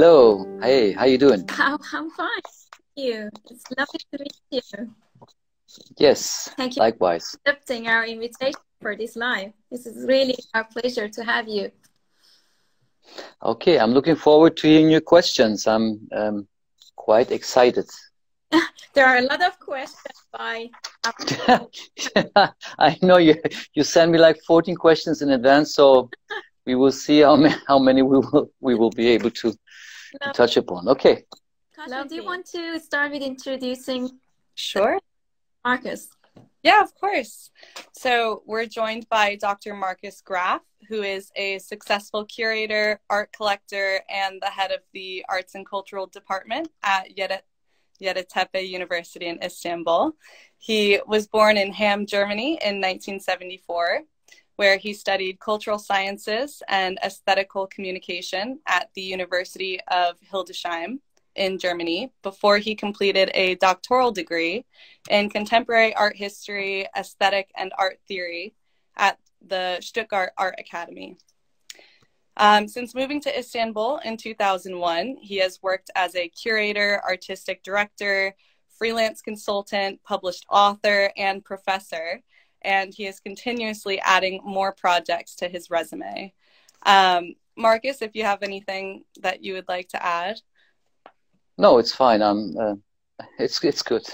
Hello. Hey, how you doing? I'm fine. Thank you. It's lovely to meet you. Yes, Thank you likewise. for accepting our invitation for this live. This is really our pleasure to have you. Okay, I'm looking forward to hearing your questions. I'm quite excited. There are a lot of questions by I know you sent me like 14 questions in advance, so we will see how many we will be able to touch upon. Okay. Now, do you want to start with introducing Sure. Marcus? Yeah, of course. So we're joined by Dr. Marcus Graf, who is a successful curator, art collector, and the head of the Arts and Cultural Department at Yeditepe University in Istanbul. He was born in Hamm, Germany in 1974, where he studied cultural sciences and aesthetical communication at the University of Hildesheim in Germany before he completed a doctoral degree in contemporary art history, aesthetic, and art theory at the Stuttgart Art Academy. Since moving to Istanbul in 2001, he has worked as a curator, artistic director, freelance consultant, published author, and professor, and he is continuously adding more projects to his resume. Marcus, if you have anything that you would like to add. No, it's fine. It's good.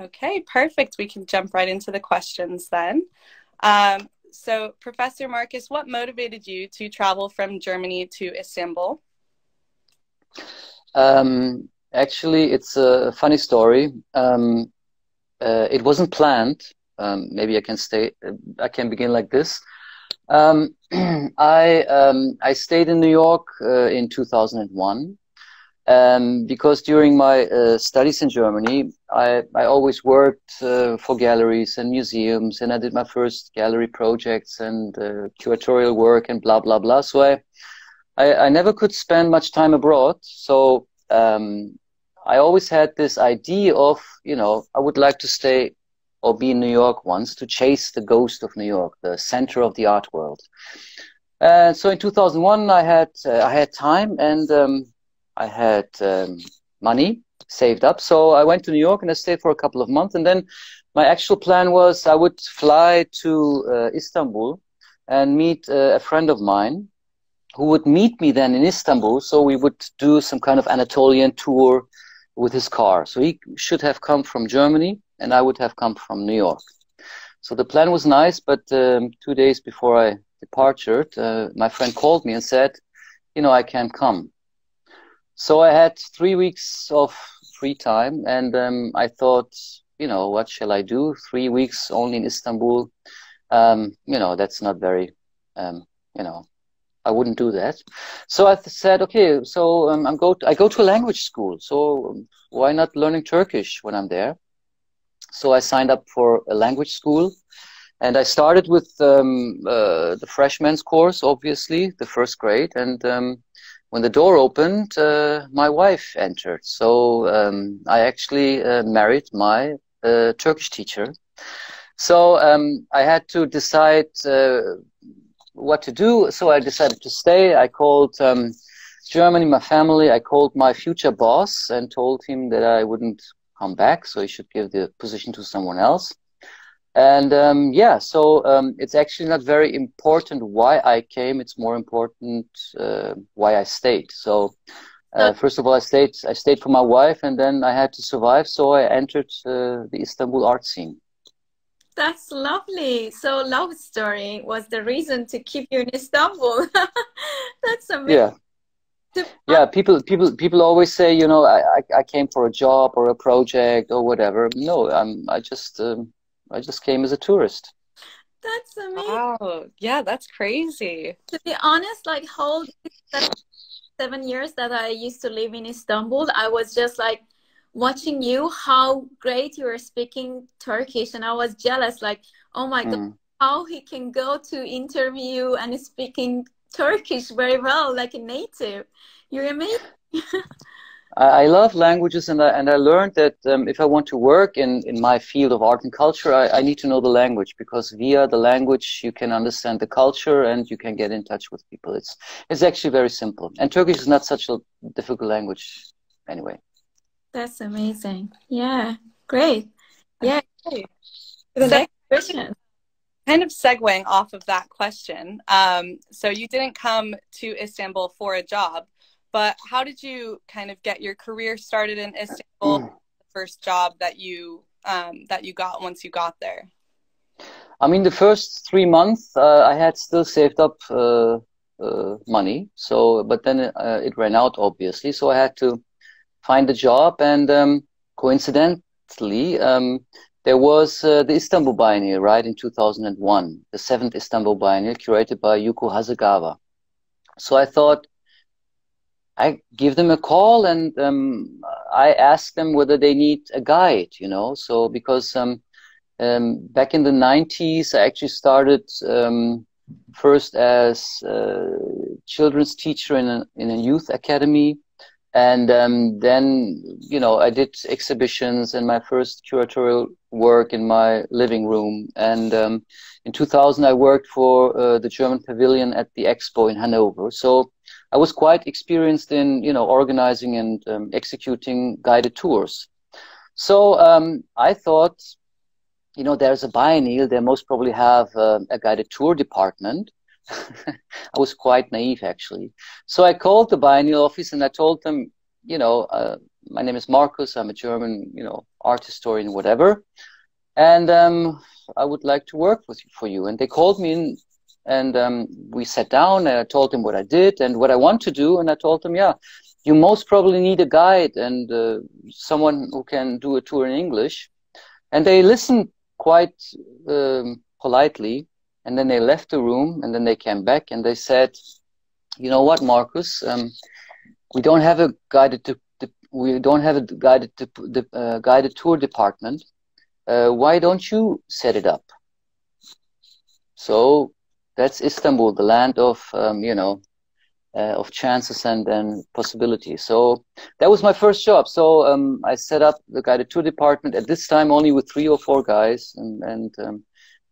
Okay, perfect. We can jump right into the questions then. So, Professor Marcus, what motivated you to travel from Germany to Istanbul? Actually, it's a funny story. It wasn't planned. Maybe I can begin like this. I stayed in New York in 2001. Because during my studies in Germany, I always worked for galleries and museums, and I did my first gallery projects and curatorial work and blah, blah, blah. So I never could spend much time abroad. So I always had this idea of, I would like to stay or be in New York once to chase the ghost of New York, the center of the art world. So in 2001, I had time and I had money saved up. So I went to New York and I stayed for a couple of months. And then my actual plan was I would fly to Istanbul and meet a friend of mine who would meet me then in Istanbul. So we would do some kind of Anatolian tour with his car. So he should have come from Germany and I would have come from New York. So the plan was nice, but 2 days before I departed, my friend called me and said, I can't come. So I had 3 weeks of free time and I thought, what shall I do? 3 weeks only in Istanbul. That's not very, I wouldn't do that. So I said, okay, so I go to a language school. So why not learning Turkish when I'm there? So I signed up for a language school and I started with the freshman's course, obviously, the first grade. And when the door opened, my wife entered. So I actually married my Turkish teacher. So I had to decide what to do. So I decided to stay. I called Germany, my family. I called my future boss and told him that I wouldn't come back. So he should give the position to someone else. And so it's actually not very important why I came. It's more important why I stayed. So first of all, I stayed for my wife, and then I had to survive. So I entered the Istanbul art scene. That's lovely. So love story was the reason to keep you in Istanbul. That's amazing. Yeah. People always say, I came for a job or a project or whatever. No, I just came as a tourist. That's amazing. Wow. Yeah, that's crazy. To be honest, like whole 7 years that I used to live in Istanbul, I was just like watching you, how great you were speaking Turkish. And I was jealous, like, oh my God, how he can go to interview and speaking Turkish very well, like a native. You're amazing. I love languages, and I learned that if I want to work in my field of art and culture, I need to know the language, because via the language you can understand the culture and you can get in touch with people. It's actually very simple, and Turkish is not such a difficult language anyway. That's amazing. Yeah, great. Yeah. Okay. The So, next question. kind of segueing off of that question, so you didn't come to Istanbul for a job, but how did you kind of get your career started in Istanbul? The first job that you got once you got there? I mean, the first 3 months I had still saved up money, so but then it ran out, obviously, so I had to find a job, and coincidentally, there was the Istanbul Biennial, right, in 2001, the 7th Istanbul Biennial, curated by Yuko Hasegawa. So I thought, I give them a call, and I ask them whether they need a guide, you know. So because back in the 90s, I actually started first as children's teacher in a youth academy. And then, you know, I did exhibitions and my first curatorial work in my living room. And in 2000, I worked for the German pavilion at the Expo in Hanover. So I was quite experienced in, you know, organizing and executing guided tours. So I thought, you know, there's a biennial, they most probably have a guided tour department. I was quite naive, actually. So I called the biennial office and I told them, you know, my name is Marcus, I'm a German, you know, art historian, whatever. And I would like to work for you. And they called me in, and we sat down and I told them what I did and what I want to do. And I told them, yeah, you most probably need a guide and someone who can do a tour in English. And they listened quite politely. And then they left the room, and then they came back and they said, you know what, Marcus, we don't have a guided guided tour department. Why don't you set it up? So that's Istanbul, the land of you know, of chances and possibilities. So that was my first job. So I set up the guided tour department at this time only with 3 or 4 guys, and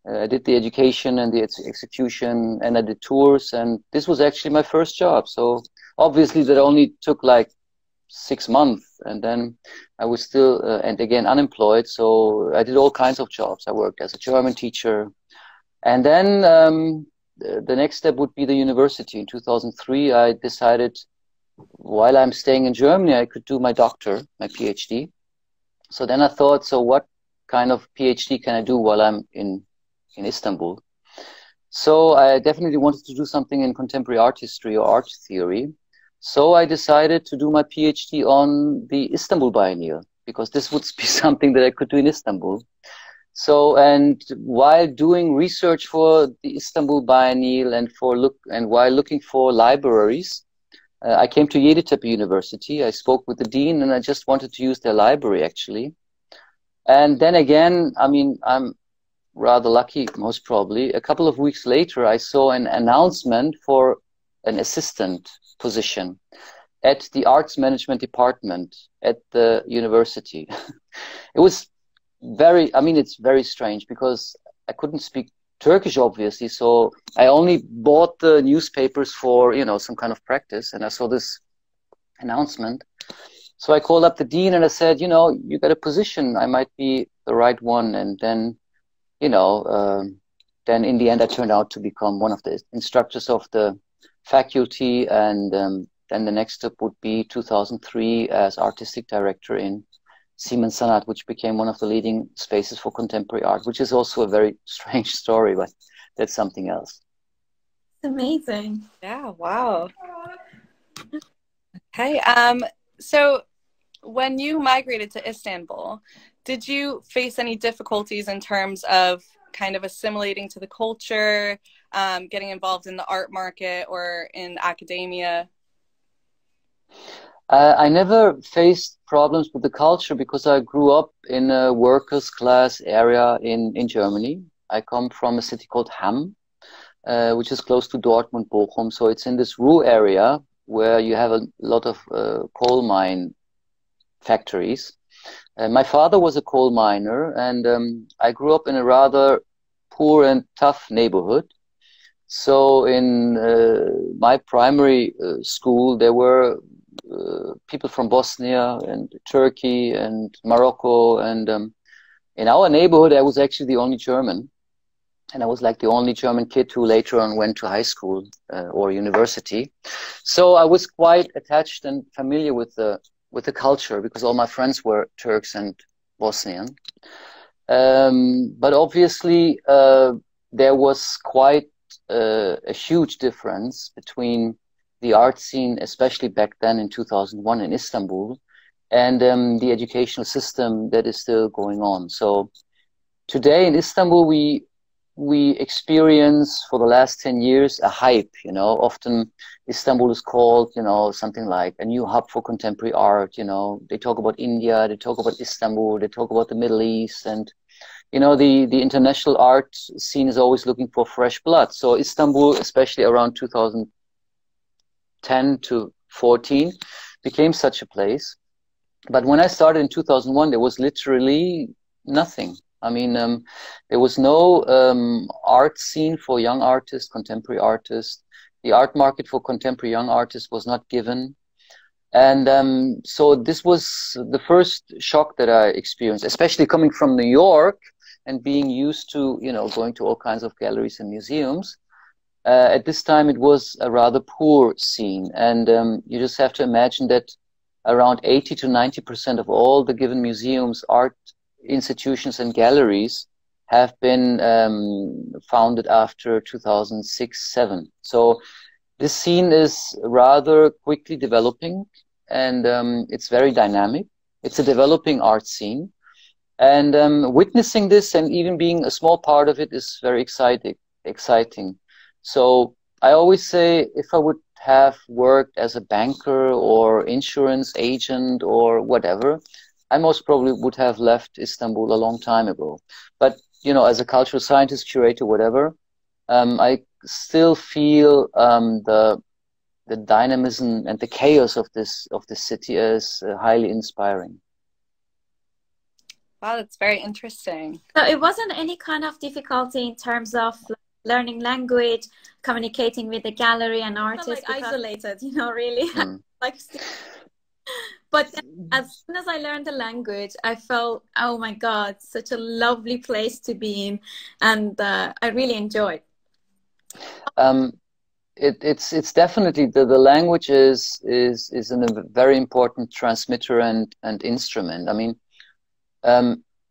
I did the education and the execution, and I did tours, and this was actually my first job. So obviously that only took like 6 months, and then I was still, and again, unemployed. So I did all kinds of jobs. I worked as a German teacher, and then the next step would be the university. In 2003, I decided while I'm staying in Germany, I could do my doctor, my PhD. So then I thought, so what kind of PhD can I do while I'm in Istanbul? So I definitely wanted to do something in contemporary art history or art theory. So I decided to do my PhD on the Istanbul Biennial, because this would be something that I could do in Istanbul. So, and while doing research for the Istanbul Biennial and while looking for libraries, I came to Yeditepe University. I spoke with the dean and I just wanted to use their library, actually. And then again, I mean, I'm rather lucky, most probably. A couple of weeks later, I saw an announcement for an assistant position at the arts management department at the university. It was it's very strange because I couldn't speak Turkish, obviously. So I only bought the newspapers for, you know, some kind of practice. And I saw this announcement. So I called up the dean and I said, you know, you got a position. I might be the right one. And then, you know, then in the end, I turned out to become one of the instructors of the faculty. And then the next step would be 2003 as artistic director in Siemens Sanat, which became one of the leading spaces for contemporary art, which is also a very strange story, but that's something else. Amazing. Yeah, wow. Okay, so when you migrated to Istanbul, did you face any difficulties in terms of kind of assimilating to the culture, getting involved in the art market or in academia? I never faced problems with the culture because I grew up in a workers' class area in Germany. I come from a city called Hamm, which is close to Dortmund, Bochum. So it's in this rural area where you have a lot of coal mine factories. My father was a coal miner, and I grew up in a rather poor and tough neighborhood. So in my primary school, there were people from Bosnia and Turkey and Morocco, and in our neighborhood, I was actually the only German, and I was like the only German kid who later on went to high school or university. So I was quite attached and familiar with the culture because all my friends were Turks and Bosnian. But obviously, there was quite a huge difference between the art scene, especially back then in 2001 in Istanbul, and the educational system that is still going on. So today in Istanbul, we experience for the last 10 years a hype, you know. Often Istanbul is called, you know, something like a new hub for contemporary art, you know. They talk about India, they talk about Istanbul, they talk about the Middle East, and you know, the international art scene is always looking for fresh blood. So Istanbul, especially around 2010 to 14, became such a place. But when I started in 2001, there was literally nothing. I mean, there was no art scene for young artists, contemporary artists. The art market for contemporary young artists was not given. And so this was the first shock that I experienced, especially coming from New York and being used to, you know, going to all kinds of galleries and museums. At this time, it was a rather poor scene. And you just have to imagine that around 80 to 90% of all the given museums, art institutions and galleries have been founded after 2006-07. So this scene is rather quickly developing, and it's very dynamic. It's a developing art scene. And witnessing this and even being a small part of it is very exciting. So I always say, if I would have worked as a banker or insurance agent or whatever, I most probably would have left Istanbul a long time ago. But, you know, as a cultural scientist, curator, whatever, I still feel the dynamism and the chaos of this city as highly inspiring. Wow, that's very interesting. So it wasn't any kind of difficulty in terms of learning language, communicating with the gallery and artists, like isolated, you know, really. Like, but then, as soon as I learned the language, I felt, oh my God, such a lovely place to be in, and I really enjoyed. It's definitely the language is a very important transmitter and instrument. I mean,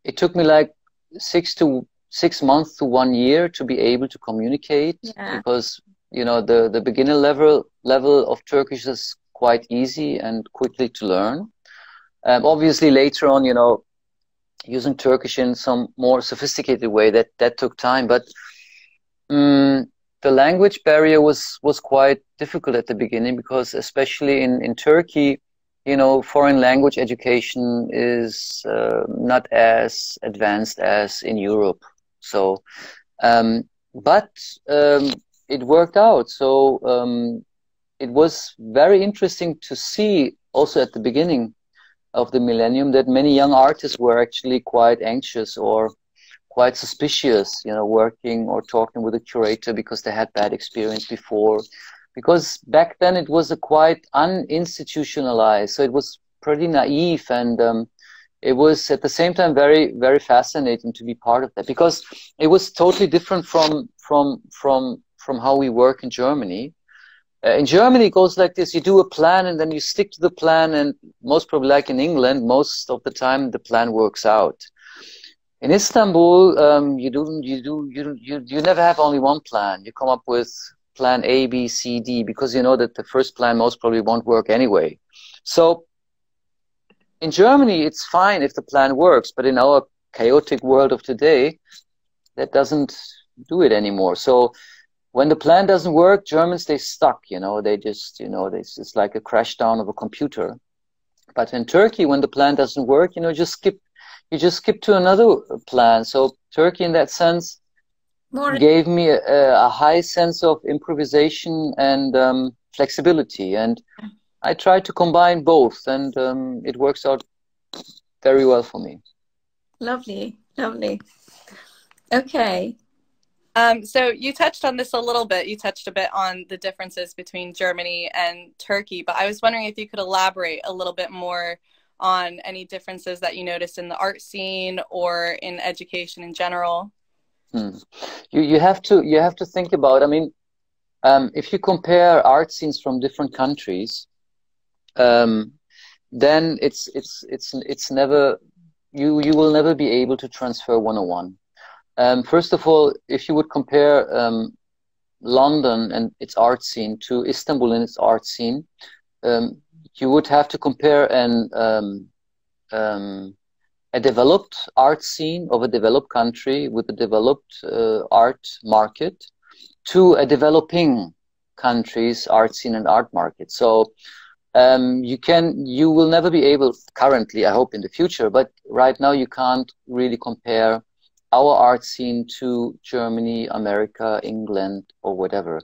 it took me like 6 months to 1 year to be able to communicate, because, you know, the beginner level of Turkish is quite easy and quickly to learn. Obviously later on, you know, using Turkish in some more sophisticated way, that took time, but the language barrier was quite difficult at the beginning, because especially in Turkey, you know, foreign language education is not as advanced as in Europe. So, but it worked out. So it was very interesting to see also at the beginning of the millennium that many young artists were actually quite anxious or quite suspicious, you know, working or talking with a curator because they had bad experience before. Because back then it was a quite uninstitutionalized, so it was pretty naive, and it was at the same time very, very fascinating to be part of that, because it was totally different from how we work in Germany. In Germany, it goes like this: you do a plan and then you stick to the plan, and most probably, like in England, most of the time the plan works out. In Istanbul, you never have only one plan. You come up with plan A, B, C, D, because you know that the first plan most probably won't work anyway. So in Germany, it's fine if the plan works, but in our chaotic world of today, that doesn't do it anymore. So when the plan doesn't work, Germans, they stuck, you know, they just, you know, it's like a crash down of a computer. But in Turkey, when the plan doesn't work, you know, you just skip to another plan. So Turkey, in that sense, gave me a high sense of improvisation and flexibility, and I tried to combine both, and it works out very well for me. Lovely, lovely. Okay. So you touched on this a little bit. You touched a bit on the differences between Germany and Turkey, but I was wondering if you could elaborate a little bit more on any differences that you noticed in the art scene or in education in general. You have to think about, I mean, if you compare art scenes from different countries, then it's never, you will never be able to transfer 101. First of all, if you would compare London and its art scene to Istanbul and its art scene, you would have to compare a developed art scene of a developed country with a developed art market to a developing country's art scene and art market. So you will never be able, currently, I hope in the future, but right now you can't really compare our art scene to Germany, America, England, or whatever.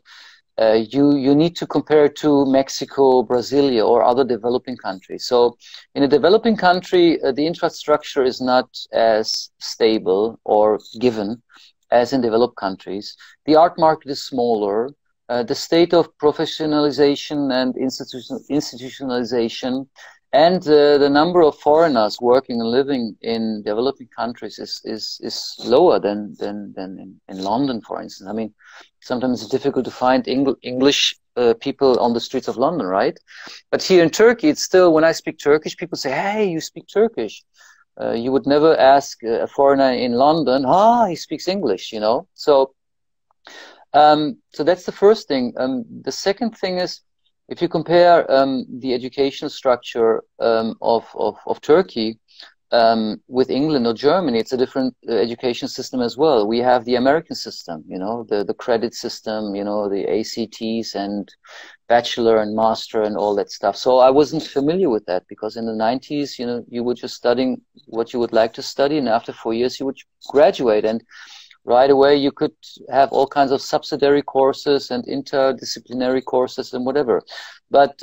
You need to compare it to Mexico, Brasilia, or other developing countries. So in a developing country, the infrastructure is not as stable or given as in developed countries. The art market is smaller. The state of professionalization and institutionalization and the number of foreigners working and living in developing countries is lower than in London, for instance. I mean, sometimes it's difficult to find English people on the streets of London, right? But here in Turkey, it's still, when I speak Turkish, people say, hey, you speak Turkish. You would never ask a foreigner in London, he speaks English, you know? So that's the first thing. The second thing is, if you compare the educational structure of Turkey with England or Germany, it's a different education system as well. We have the American system, you know, the credit system, you know, the ACTs and bachelor and master and all that stuff. So I wasn't familiar with that, because in the 90s, you know, you were just studying what you would like to study, and after 4 years you would graduate, and right away you could have all kinds of subsidiary courses and interdisciplinary courses and whatever. But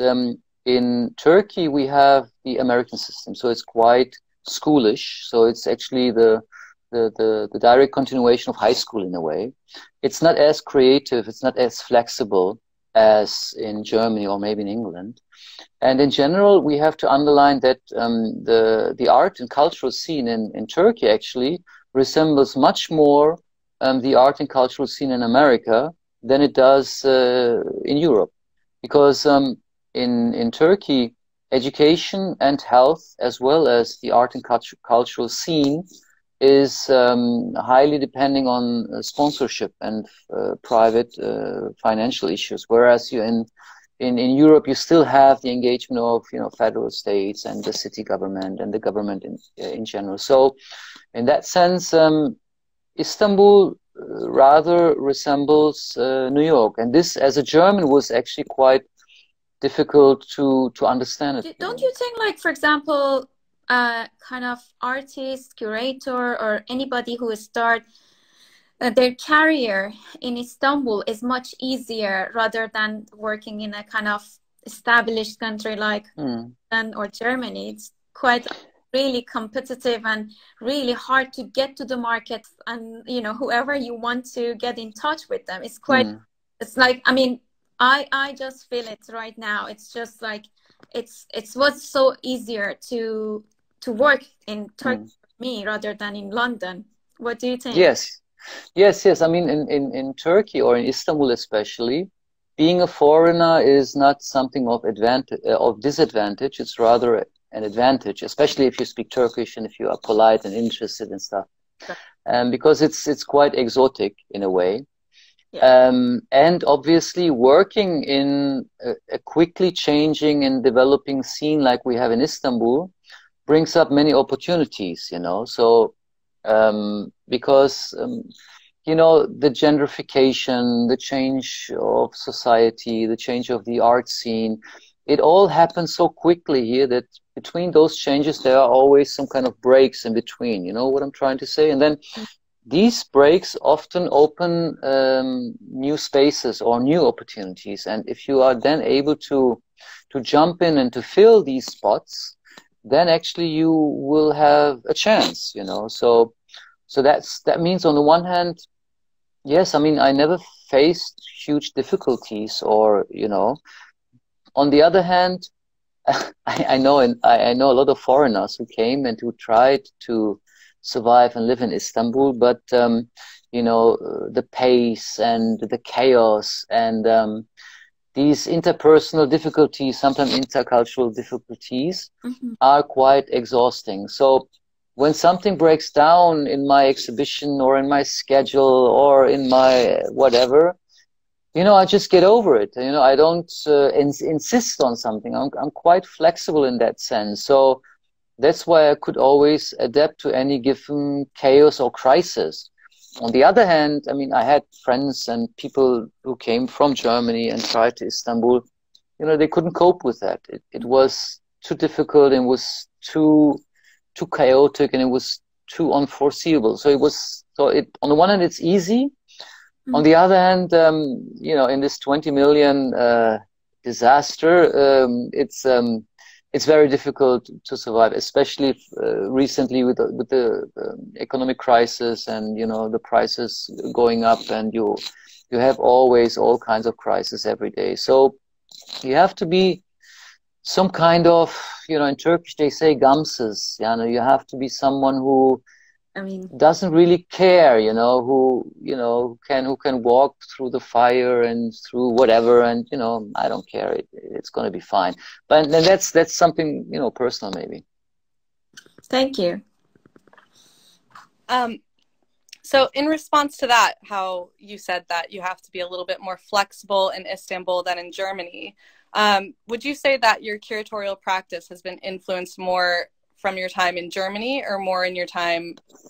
in Turkey we have the American system, so it's quite schoolish. So it's actually the direct continuation of high school in a way. It's not as creative, it's not as flexible as in Germany or maybe in England. And in general, we have to underline that the art and cultural scene in Turkey actually resembles much more the art and cultural scene in America than it does in Europe. Because in Turkey, education and health, as well as the art and cultural scene, is highly depending on sponsorship and private financial issues. Whereas in Europe, you still have the engagement of, you know, federal states and the city government and the government in general. So in that sense, Istanbul rather resembles New York. And this, as a German, was actually quite difficult to understand it. Don't you think, like, for example, kind of artist, curator, or anybody who start their career in Istanbul is much easier rather than working in a kind of established country like London or Germany? It's quite really competitive and really hard to get to the market, and, you know, whoever you want to get in touch with them, it's quite, it's like, I mean, I just feel it right now. It's just like, it's what's so easier to work in Turkey for me rather than in London. What do you think? Yes. I mean, in Turkey or in Istanbul especially, being a foreigner is not something of disadvantage. It's rather an advantage, especially if you speak Turkish and if you are polite and interested in stuff, because it's quite exotic in a way. Yeah. And obviously working in a quickly changing and developing scene like we have in Istanbul brings up many opportunities, you know. So because you know, the gentrification, the change of society, the change of the art scene, it all happens so quickly here that between those changes there are always some kind of breaks in between, you know what I'm trying to say? And then these breaks often open new spaces or new opportunities, and if you are then able to jump in and to fill these spots, then actually you will have a chance, you know. So that means on the one hand, yes, I mean, I never faced huge difficulties, or, you know, on the other hand, I know, and I know a lot of foreigners who came and who tried to survive and live in Istanbul, but you know, the pace and the chaos and these interpersonal difficulties, sometimes intercultural difficulties, are quite exhausting. So when something breaks down in my exhibition or in my schedule or in my whatever, you know, I just get over it. You know, I don't insist on something. I'm quite flexible in that sense. So that's why I could always adapt to any given chaos or crisis. On the other hand, I mean, I had friends and people who came from Germany and tried to Istanbul. You know, they couldn't cope with that. It was too difficult. It was too chaotic, and it was too unforeseeable. So on the one hand, it's easy. On the other hand, you know, in this 20 million disaster, it's very difficult to survive, especially recently with the economic crisis, and, you know, the prices going up, and you have always all kinds of crises every day. So you have to be some kind of, you know, in Turkish they say gamsız. You know, you have to be someone who, I mean, doesn't really care, you know, who can walk through the fire and through whatever, and, you know, I don't care, it's going to be fine. But then that's something, you know, personal maybe. Thank you. So in response to that, how you said that you have to be a little bit more flexible in Istanbul than in Germany, would you say that your curatorial practice has been influenced more from your time in Germany, or more in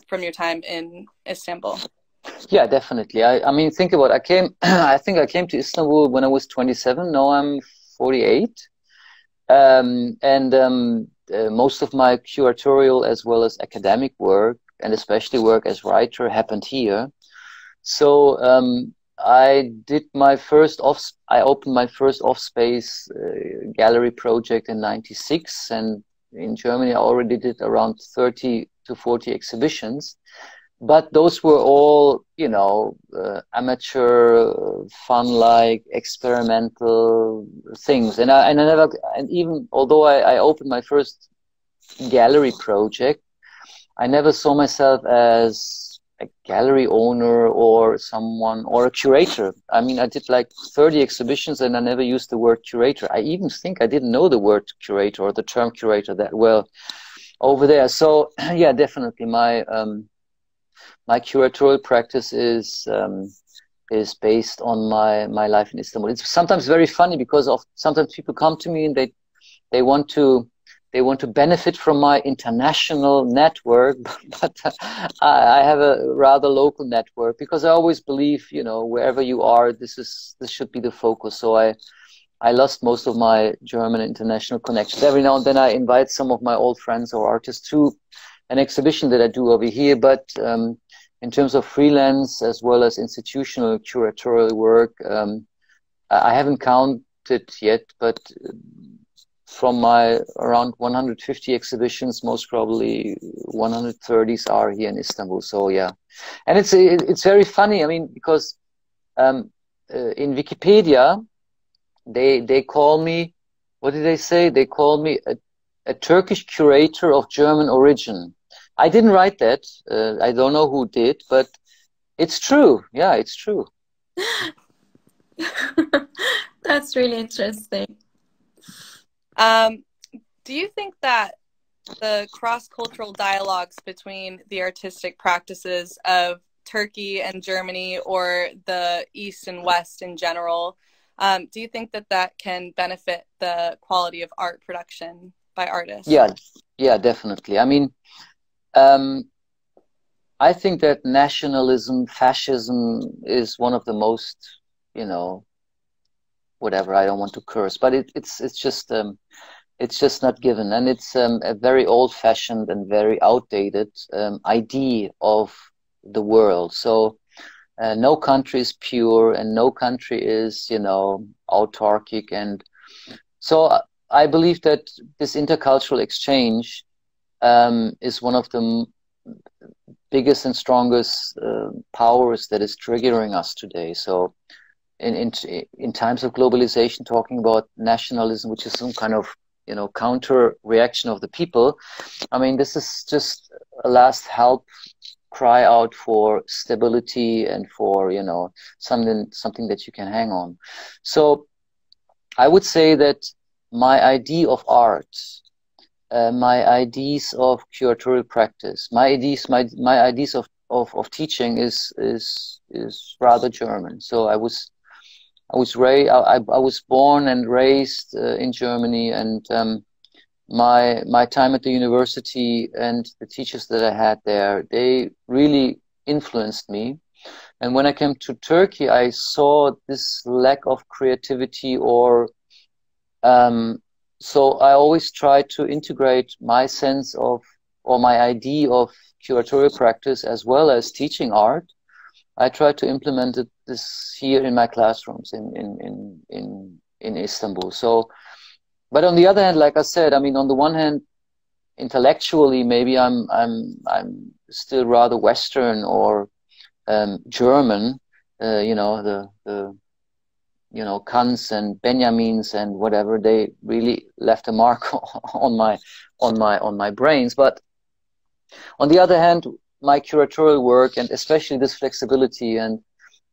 from your time in Istanbul? Yeah, definitely. I mean, think about it. I think I came to Istanbul when I was 27. Now I'm 48. Most of my curatorial as well as academic work, and especially work as writer, happened here. So I opened my first off-space gallery project in '96, and in Germany, I already did around 30 to 40 exhibitions, but those were all, you know, amateur, fun-like, experimental things. And even although I opened my first gallery project, I never saw myself as a gallery owner or someone or a curator. I mean, I did like 30 exhibitions and I never used the word curator. I even think I didn't know the word curator or the term curator that well over there. So yeah, definitely my curatorial practice is based on my life in Istanbul. It's sometimes very funny because sometimes people come to me and they want to benefit from my international network, but I have a rather local network, because I always believe, you know, wherever you are, this should be the focus. So I lost most of my German international connections. Every now and then I invite some of my old friends or artists to an exhibition that I do over here, but in terms of freelance as well as institutional curatorial work, I haven't counted yet, but from my around 150 exhibitions, most probably 130s are here in Istanbul. So yeah, and it's very funny. I mean, because in Wikipedia, they call me, what did they say? They call me a Turkish curator of German origin. I didn't write that. I don't know who did, but it's true. Yeah, it's true. That's really interesting. Do you think that the cross-cultural dialogues between the artistic practices of Turkey and Germany, or the East and West in general, do you think that can benefit the quality of art production by artists? Yeah, definitely. I mean, I think that nationalism, fascism is one of the most, you know, whatever, I don't want to curse, but it's just not given, and it's a very old-fashioned and very outdated idea of the world. So no country is pure, and no country is, you know, autarkic, and so I believe that this intercultural exchange is one of the biggest and strongest powers that is triggering us today. So in times of globalization, talking about nationalism, which is some kind of, you know, counter reaction of the people, I mean, this is just a last help cry out for stability and for, you know, something that you can hang on. So I would say that my idea of art, my ideas of curatorial practice, my ideas of teaching is rather German. So I was born and raised in Germany, and my time at the university and the teachers that I had there, they really influenced me. And when I came to Turkey, I saw this lack of creativity, or so I always try to integrate my sense of, or my idea of curatorial practice as well as teaching art. I try to implement this here in my classrooms in Istanbul. So, but on the other hand, like I said, I mean, on the one hand, intellectually, maybe I'm still rather Western or German. You know, the you know, Kants and Benjamins and whatever, they really left a mark on my brains. But on the other hand, my curatorial work, and especially this flexibility and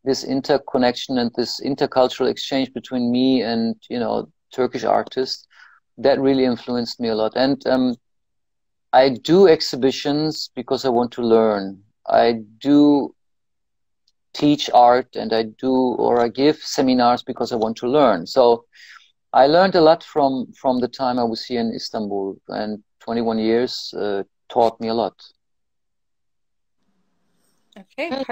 this interconnection and this intercultural exchange between me and, you know, Turkish artists, that really influenced me a lot. And I do exhibitions because I want to learn. I do teach art, and I give seminars because I want to learn. So I learned a lot from the time I was here in Istanbul, and 21 years taught me a lot. Okay.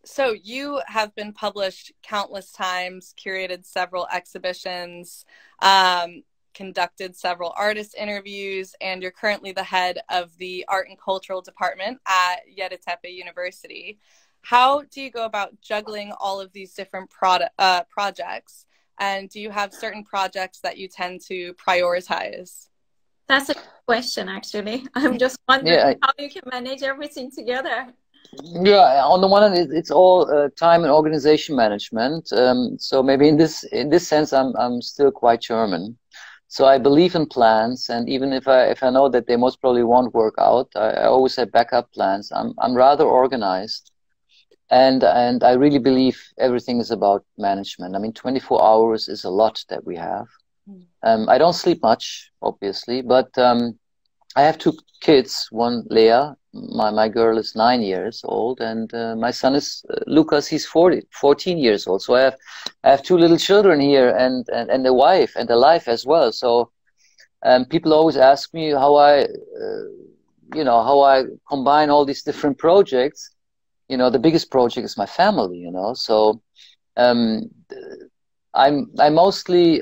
So you have been published countless times, curated several exhibitions, conducted several artist interviews, and you're currently the head of the Art and Cultural Department at Yeditepe University. How do you go about juggling all of these different projects? And do you have certain projects that you tend to prioritize? That's a good question, actually. I'm just wondering how you can manage everything together. Yeah, on the one hand, it's all time and organization management. So maybe in this sense, I'm still quite German. So I believe in plans, and even if I know that they most probably won't work out, I always have backup plans. I'm rather organized, and I really believe everything is about management. I mean, 24 hours is a lot that we have. I don't sleep much, obviously, but I have two kids. One, Leah, my girl is 9 years old, and my son is Lucas. He's 14 years old. So I have two little children here, and a wife and a life as well. So people always ask me how I combine all these different projects. You know, the biggest project is my family. You know, so I mostly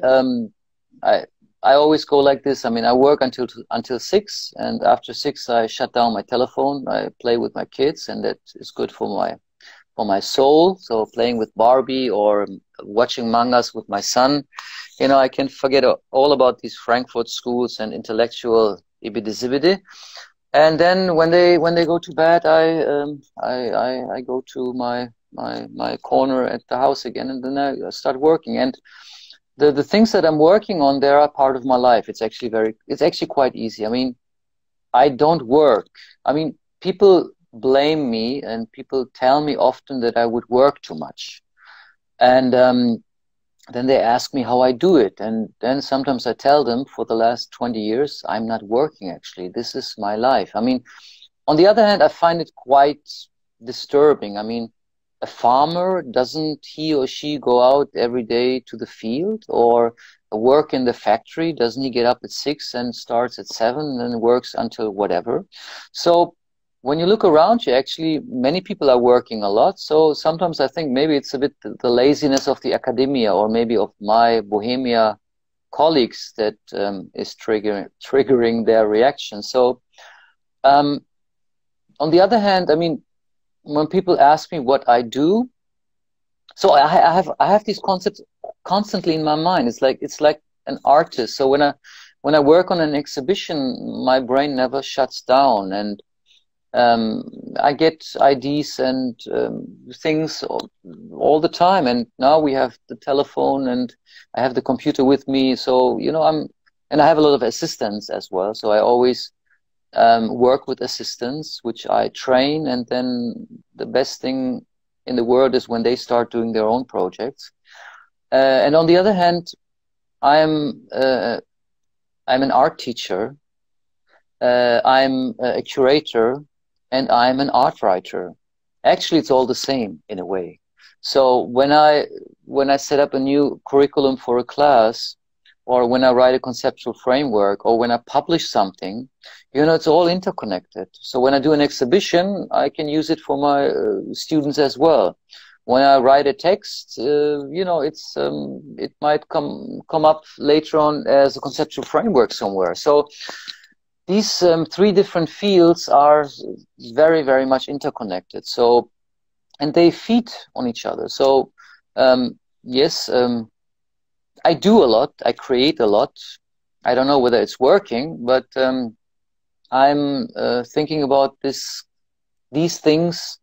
I always go like this. I mean, I work until 6, and after 6 I shut down my telephone. I play with my kids, and that is good for my soul. So playing with Barbie or watching mangas with my son, you know, I can forget all about these Frankfurt schools and intellectual ibidi-zibidi. And then when they go to bed, I go to my corner at the house again, and then I start working. And the things that I'm working on, they are part of my life. It's actually quite easy. I mean, I don't work. I mean, people blame me, and people tell me often that I would work too much. And then they ask me how I do it. And then sometimes I tell them, for the last 20 years, I'm not working, actually. This is my life. I mean, on the other hand, I find it quite disturbing. I mean, a farmer, doesn't he or she go out every day to the field, or work in the factory? Doesn't he get up at 6 and starts at 7 and then works until whatever? So when you look around you, actually many people are working a lot. So sometimes I think maybe it's a bit the laziness of the academia, or maybe of my bohemia colleagues, that is triggering their reaction. So on the other hand, I mean, when people ask me what I do, So I have these concepts constantly in my mind. It's like an artist. So when I work on an exhibition, my brain never shuts down, and I get ideas and things all the time. And now we have the telephone, and I have the computer with me. So you know, and I have a lot of assistants as well. So I always work with assistants, which I train, and then the best thing in the world is when they start doing their own projects. And on the other hand, I'm an art teacher, I'm a curator, and I'm an art writer. Actually, it's all the same in a way. So when I set up a new curriculum for a class, or when I write a conceptual framework, or when I publish something, you know, it's all interconnected. So when I do an exhibition, I can use it for my students as well. When I write a text, you know, it might come up later on as a conceptual framework somewhere. So these three different fields are very, very much interconnected. So, and they feed on each other. So, yes, I do a lot. I create a lot. I don't know whether it's working, but I'm thinking about these things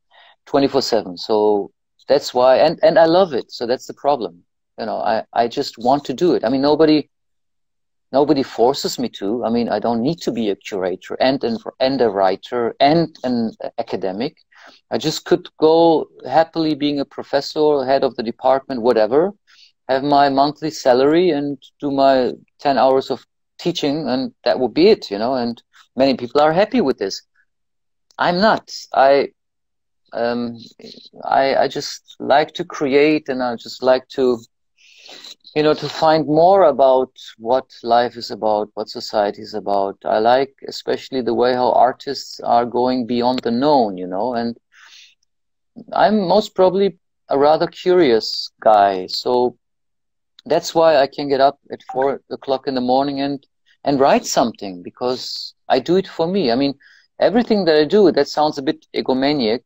24/7. So that's why, and I love it. So that's the problem. You know, I just want to do it. I mean, nobody forces me to. I mean, I don't need to be a curator and a writer and an academic. I just could go happily being a professor, head of the department, whatever, have my monthly salary and do my 10 hours of teaching, and that would be it, you know, and many people are happy with this. I'm not. I just like to create, and I just like to, you know, to find more about what life is about, what society is about. I like especially the way how artists are going beyond the known, you know, and I'm most probably a rather curious guy. So that's why I can get up at 4 o'clock in the morning and write something, because I do it for me. I mean, everything that I do, that sounds a bit egomaniac,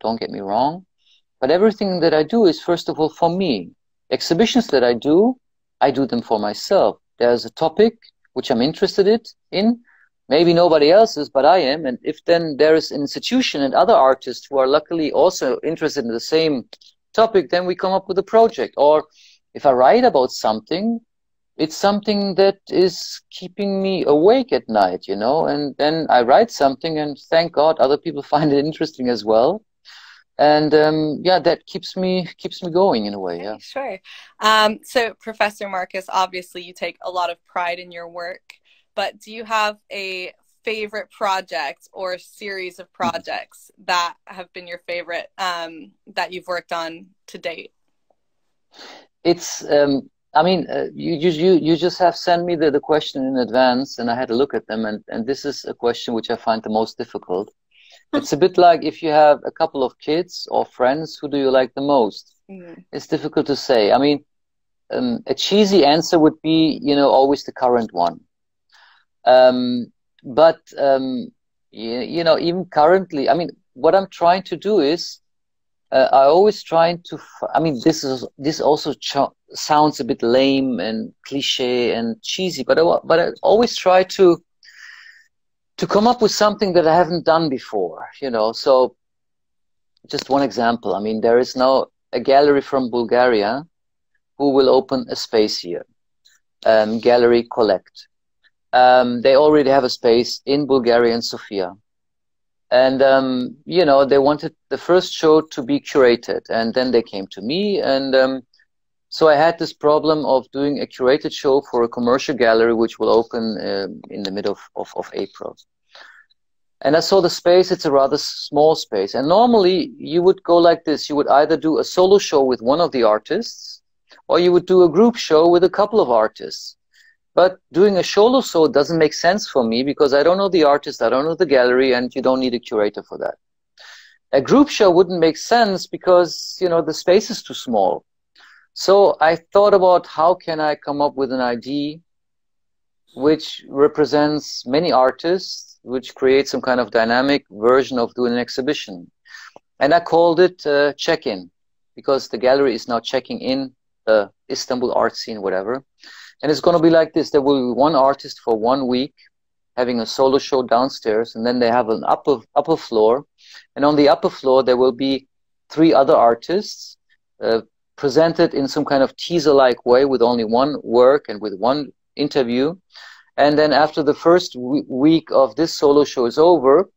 don't get me wrong, but everything that I do is first of all for me. Exhibitions that I do them for myself. There's a topic which I'm interested in. Maybe nobody else is, but I am. And if then there is an institution and other artists who are luckily also interested in the same topic, then we come up with a project. Or if I write about something, it's something that is keeping me awake at night, you know, and then I write something, and thank God other people find it interesting as well. And yeah, that keeps me going in a way. Yeah, sure. So Professor Marcus, obviously you take a lot of pride in your work, but do you have a favorite project or series of projects that have been your favorite that you've worked on to date? It's I mean, you just have sent me the question in advance, and I had to look at them, and this is a question which I find the most difficult. It's a bit like if you have a couple of kids or friends, who do you like the most? It's difficult to say. I mean, a cheesy answer would be, you know, always the current one. But you know, even currently, I mean, what I'm trying to do is, I always trying to. I mean, this also sounds a bit lame and cliche and cheesy, but I always try to come up with something that I haven't done before, you know. So just one example. I mean, there is now a gallery from Bulgaria who will open a space here, Gallery Collect. They already have a space in Bulgaria and Sofia. And, you know, they wanted the first show to be curated, and then they came to me, and so I had this problem of doing a curated show for a commercial gallery which will open in the middle of April. And I saw the space. It's a rather small space, and normally you would go like this. You would either do a solo show with one of the artists, or you would do a group show with a couple of artists. But doing a solo show doesn't make sense for me, because I don't know the artist, I don't know the gallery, and you don't need a curator for that. A group show wouldn't make sense because, you know, the space is too small. So I thought about how can I come up with an idea which represents many artists, which creates some kind of dynamic version of doing an exhibition. And I called it check-in. because the gallery is now checking in the Istanbul art scene, whatever. And it's going to be like this. There will be one artist for 1 week having a solo show downstairs, and then they have an upper floor. And on the upper floor, there will be 3 other artists presented in some kind of teaser-like way with only one work and with one interview. And then after the first week of this solo show is over,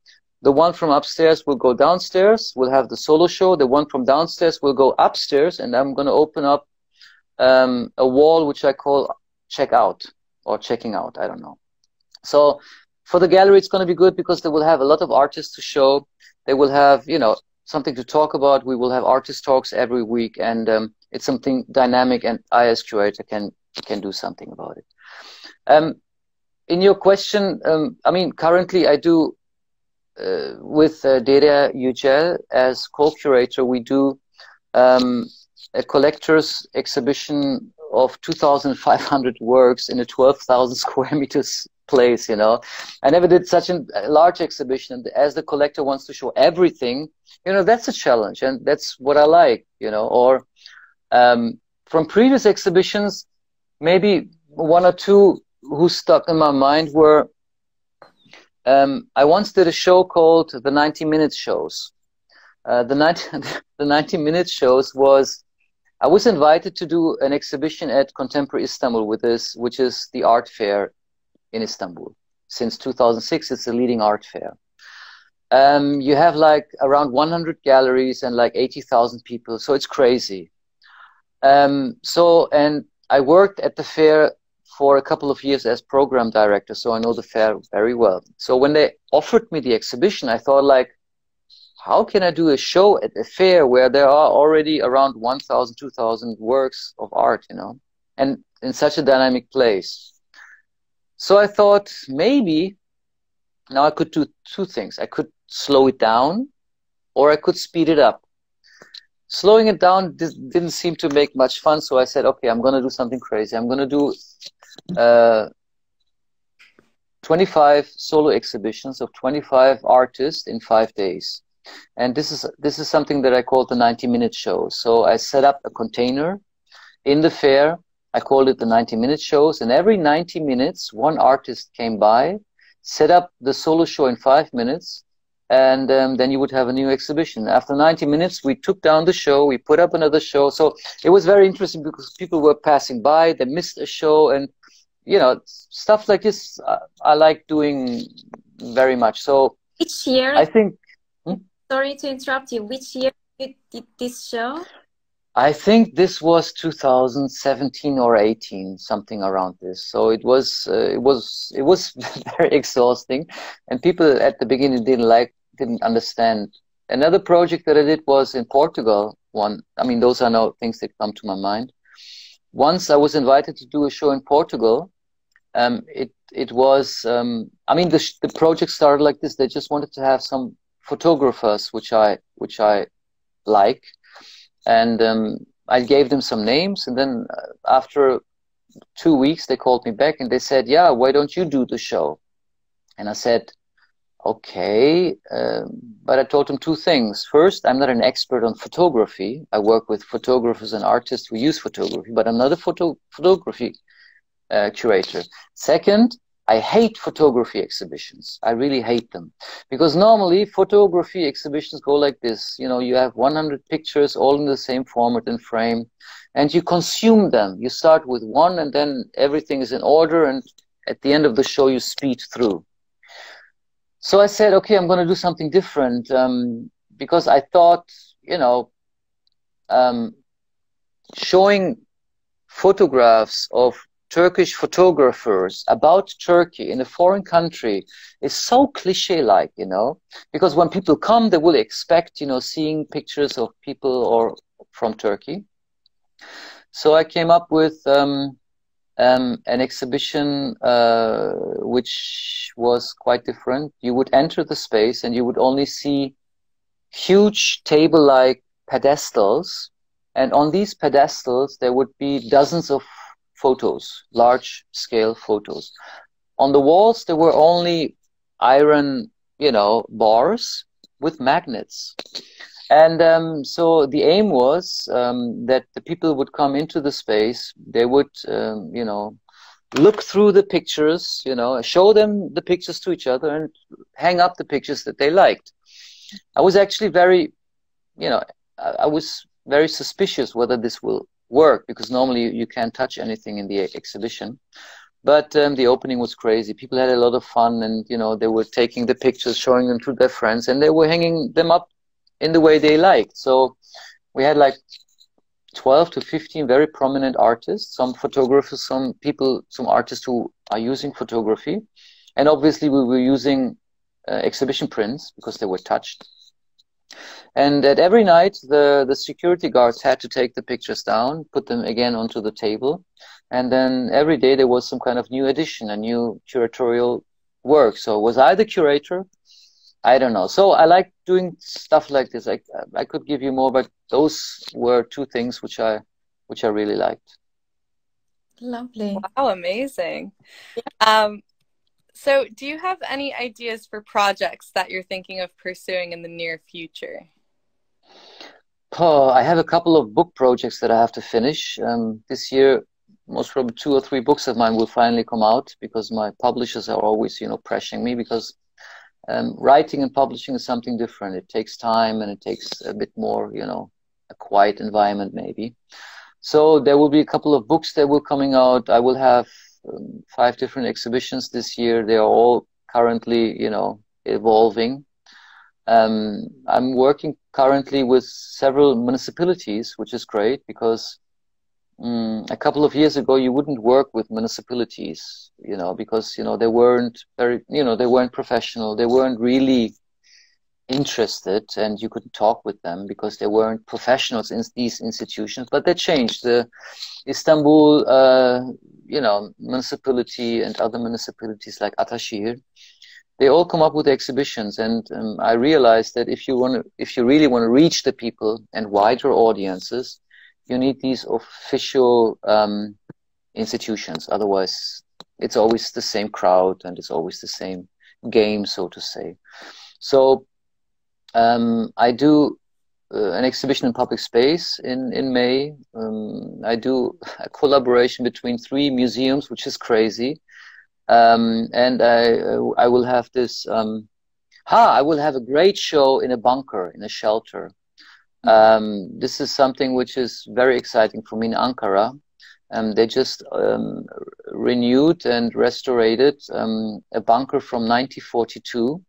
the one from upstairs will go downstairs, we'll have the solo show. The one from downstairs will go upstairs, and I'm going to open up a wall which I call check out or checking out, I don't know. So for the gallery, it's going to be good because they will have a lot of artists to show. They will have, you know, something to talk about. We will have artist talks every week, and it's something dynamic, and I as curator can do something about it. In your question, I mean, currently I do with Deria Yücel as co-curator, we do a collector's exhibition of 2,500 works in a 12,000 square meters place, you know. I never did such a large exhibition. As the collector wants to show everything, you know, that's a challenge, and that's what I like, you know. Or from previous exhibitions, maybe 1 or 2 who stuck in my mind were, I once did a show called the 90-minute shows. The 90-minute shows was, I was invited to do an exhibition at Contemporary Istanbul with this, which is the art fair in Istanbul. Since 2006, it's a leading art fair. You have like around 100 galleries and like 80,000 people, so it's crazy. And I worked at the fair for a couple of years as program director, so I know the fair very well. So when they offered me the exhibition, I thought like, how can I do a show at a fair where there are already around 1,000, 2,000 works of art, you know, and in such a dynamic place? So I thought maybe now I could do 2 things. I could slow it down, or I could speed it up. Slowing it down didn't seem to make much fun, so I said, okay, I'm going to do something crazy. I'm going to do 25 solo exhibitions of 25 artists in 5 days. And this is something that I call the 90-minute show. So I set up a container in the fair. I called it the 90-minute shows. And every 90 minutes, one artist came by, set up the solo show in 5 minutes, and then you would have a new exhibition. After 90 minutes, we took down the show, we put up another show. So it was very interesting because people were passing by, they missed a show, and, you know, stuff like this I like doing very much. So which year? I think... Sorry to interrupt you. Which year did this show? I think this was 2017 or 18, something around this. So it was very exhausting, and people at the beginning didn't understand. Another project that I did was in Portugal. I mean, those are now things that come to my mind. Once I was invited to do a show in Portugal. It was, I mean, the project started like this. They just wanted to have some photographers, which I like, and I gave them some names, and then after 2 weeks they called me back and they said, yeah, why don't you do the show? And I said, okay, but I told them 2 things. First, I'm not an expert on photography. I work with photographers and artists who use photography, but I'm not a photography curator. Second, I hate photography exhibitions. I really hate them. Because normally photography exhibitions go like this. You know, you have 100 pictures all in the same format and frame, and you consume them. You start with one, and then everything is in order, and at the end of the show you speed through. So I said, okay, I'm going to do something different, because I thought, you know, showing photographs of Turkish photographers about Turkey in a foreign country is so cliche-like, you know, because when people come, they will expect, you know, seeing pictures of people or from Turkey. So I came up with an exhibition which was quite different. You would enter the space and you would only see huge table-like pedestals, and on these pedestals there would be dozens of photos, large-scale photos. On the walls there were only iron, you know, bars with magnets. And so the aim was that the people would come into the space, they would, you know, look through the pictures, you know, show them the pictures to each other and hang up the pictures that they liked. I was actually very, you know, I was very suspicious whether this will work, because normally you can't touch anything in the exhibition. But the opening was crazy. People had a lot of fun, and, you know, they were taking the pictures, showing them to their friends, and they were hanging them up in the way they liked. So we had like 12 to 15 very prominent artists, some photographers, some people, some artists who are using photography. And obviously we were using exhibition prints because they were touched. And at every night, the security guards had to take the pictures down, put them again onto the table. And then every day there was some kind of new edition, a new curatorial work. So was I the curator? I don't know. So I like doing stuff like this. I could give you more, but those were two things which I really liked. Lovely. Wow, amazing. So do you have any ideas for projects that you're thinking of pursuing in the near future? Oh, I have a couple of book projects that I have to finish. This year, most probably 2 or 3 books of mine will finally come out, because my publishers are always, you know, pressuring me, because writing and publishing is something different. It takes time, and it takes a bit more, you know, a quiet environment maybe. So there will be a couple of books that will coming out. I will have 5 different exhibitions this year. They are all currently, you know, evolving. I'm working currently with several municipalities, which is great, because a couple of years ago you wouldn't work with municipalities, you know, because, you know, they weren't very, you know, they weren't professional, they weren't really interested, and you couldn't talk with them because they weren't professionals in these institutions. But they changed. The Istanbul, you know, municipality and other municipalities like Ataşehir, they all come up with exhibitions, and I realized that if you really want to reach the people and wider audiences, you need these official institutions. Otherwise, it's always the same crowd, and it's always the same game, so to say. So I do an exhibition in public space in May. I do a collaboration between 3 museums, which is crazy. And I will have this, I will have a great show in a bunker, in a shelter. This is something which is very exciting for me in Ankara. They just renewed and restored a bunker from 1942,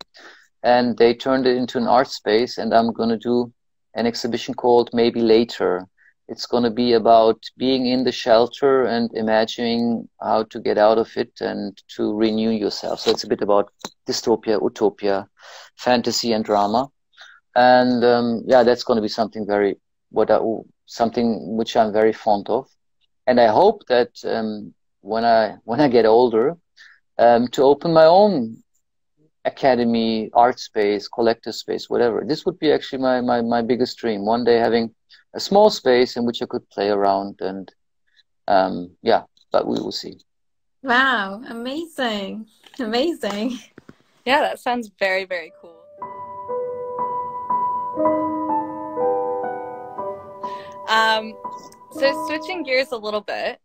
and they turned it into an art space, and I'm going to do an exhibition called Maybe Later. It's going to be about being in the shelter and imagining how to get out of it and to renew yourself. So it's a bit about dystopia, utopia, fantasy, and drama. And yeah, that's going to be something something which I'm very fond of. And I hope that when I get older, to open my own academy, art space, collector space, whatever. This would be actually my biggest dream. One day having a small space in which I could play around, and yeah, but we will see. Wow, amazing. Amazing. Yeah, that sounds very, very cool. So switching gears a little bit,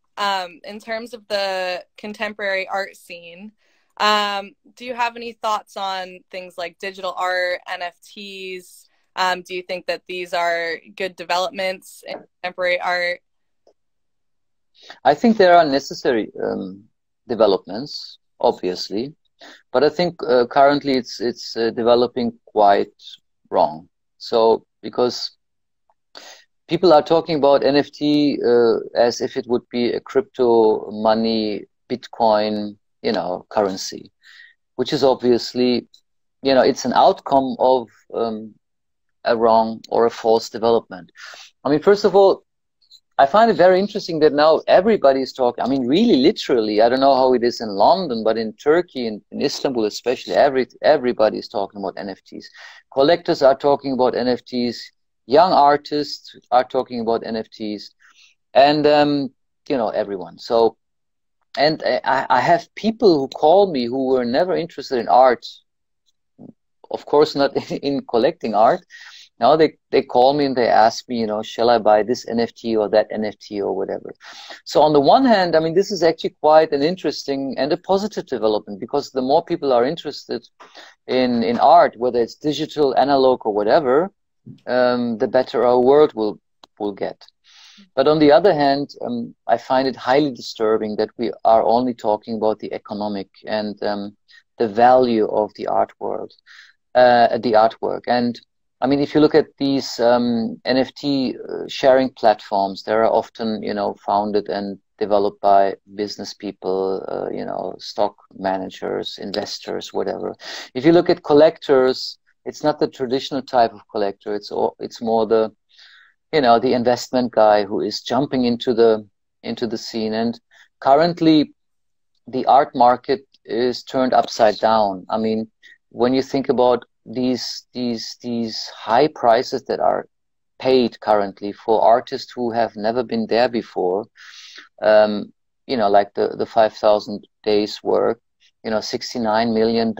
in terms of the contemporary art scene, do you have any thoughts on things like digital art, NFTs? Do you think that these are good developments in contemporary art? I think there are necessary developments, obviously, but I think currently it's developing quite wrong. So because people are talking about NFT as if it would be a crypto money, Bitcoin, you know, currency, which is obviously, you know, it's an outcome of a wrong or a false development. I mean, first of all, I find it very interesting that now everybody is talking, I mean, really literally, I don't know how it is in London, but in Turkey, in Istanbul especially, everybody is talking about NFTs. Collectors are talking about NFTs. Young artists are talking about NFTs. And, you know, everyone. So, and I have people who call me who were never interested in art, of course not in collecting art, Now they call me and they ask me, you know, shall I buy this NFT or that NFT or whatever. So on the one hand, I mean, this is actually quite an interesting and a positive development, because the more people are interested in art, whether it's digital, analog, or whatever, the better our world will get. But on the other hand, I find it highly disturbing that we are only talking about the economic and the value of the art world, the artwork. And I mean, if you look at these NFT sharing platforms, they are often, you know, founded and developed by business people, you know, stock managers, investors, whatever. If you look at collectors, it's not the traditional type of collector. It's more the, you know, the investment guy who is jumping into the scene. And currently, the art market is turned upside down. I mean, when you think about these high prices that are paid currently for artists who have never been there before, you know, like the 5,000 days work, you know, $69 million.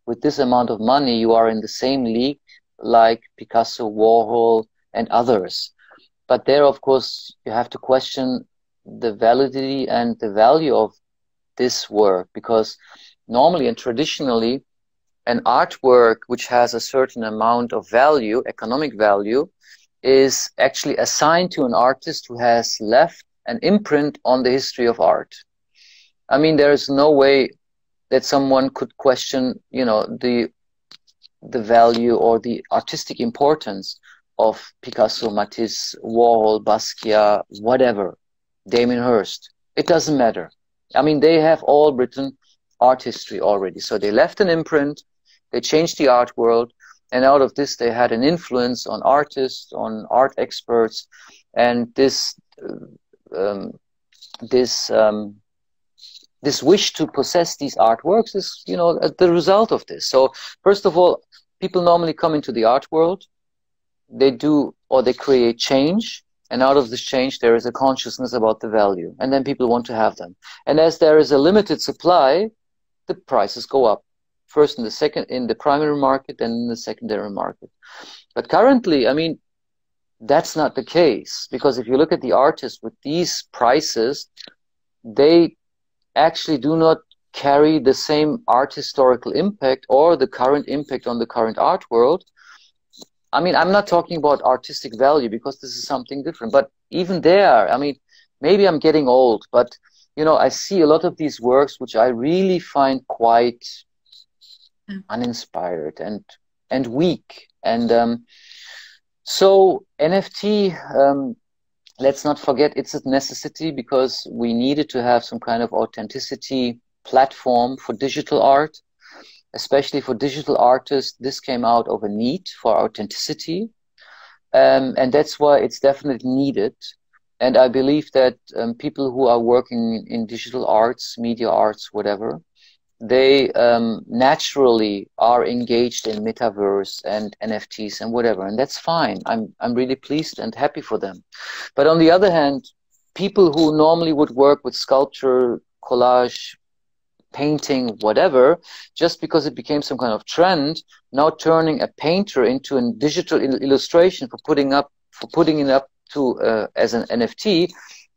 With this amount of money, you are in the same league like Picasso, Warhol, and others. But there, of course, you have to question the validity and the value of this work, because normally and traditionally, an artwork which has a certain amount of value, economic value, is actually assigned to an artist who has left an imprint on the history of art. I mean, there is no way that someone could question, you know, the value or the artistic importance of Picasso, Matisse, Warhol, Basquiat, whatever, Damien Hirst. It doesn't matter. I mean, they have all written art history already. So they left an imprint, they changed the art world, and out of this they had an influence on artists, on art experts, and this wish to possess these artworks is, you know, the result of this. So first of all, people normally come into the art world, they do, or they create change, and out of this change there is a consciousness about the value, and then people want to have them. And as there is a limited supply, the prices go up. First in the primary market, then in the secondary market. But currently, I mean, that's not the case, because if you look at the artists with these prices, they actually do not carry the same art historical impact or the current impact on the current art world. I mean, I'm not talking about artistic value, because this is something different. But even there, I mean, maybe I'm getting old, but, you know, I see a lot of these works which I really find quite uninspired and weak. And so NFT, let's not forget, it's a necessity, because we needed to have some kind of authenticity platform for digital art. Especially for digital artists, this came out of a need for authenticity. And that's why it's definitely needed. And I believe that people who are working in digital arts, media arts, whatever, they naturally are engaged in metaverse and NFTs and whatever. And that's fine. I'm really pleased and happy for them. But on the other hand, people who normally would work with sculpture, collage, painting, whatever, just because it became some kind of trend, now turning a painter into a digital illustration for putting it up to as an NFT,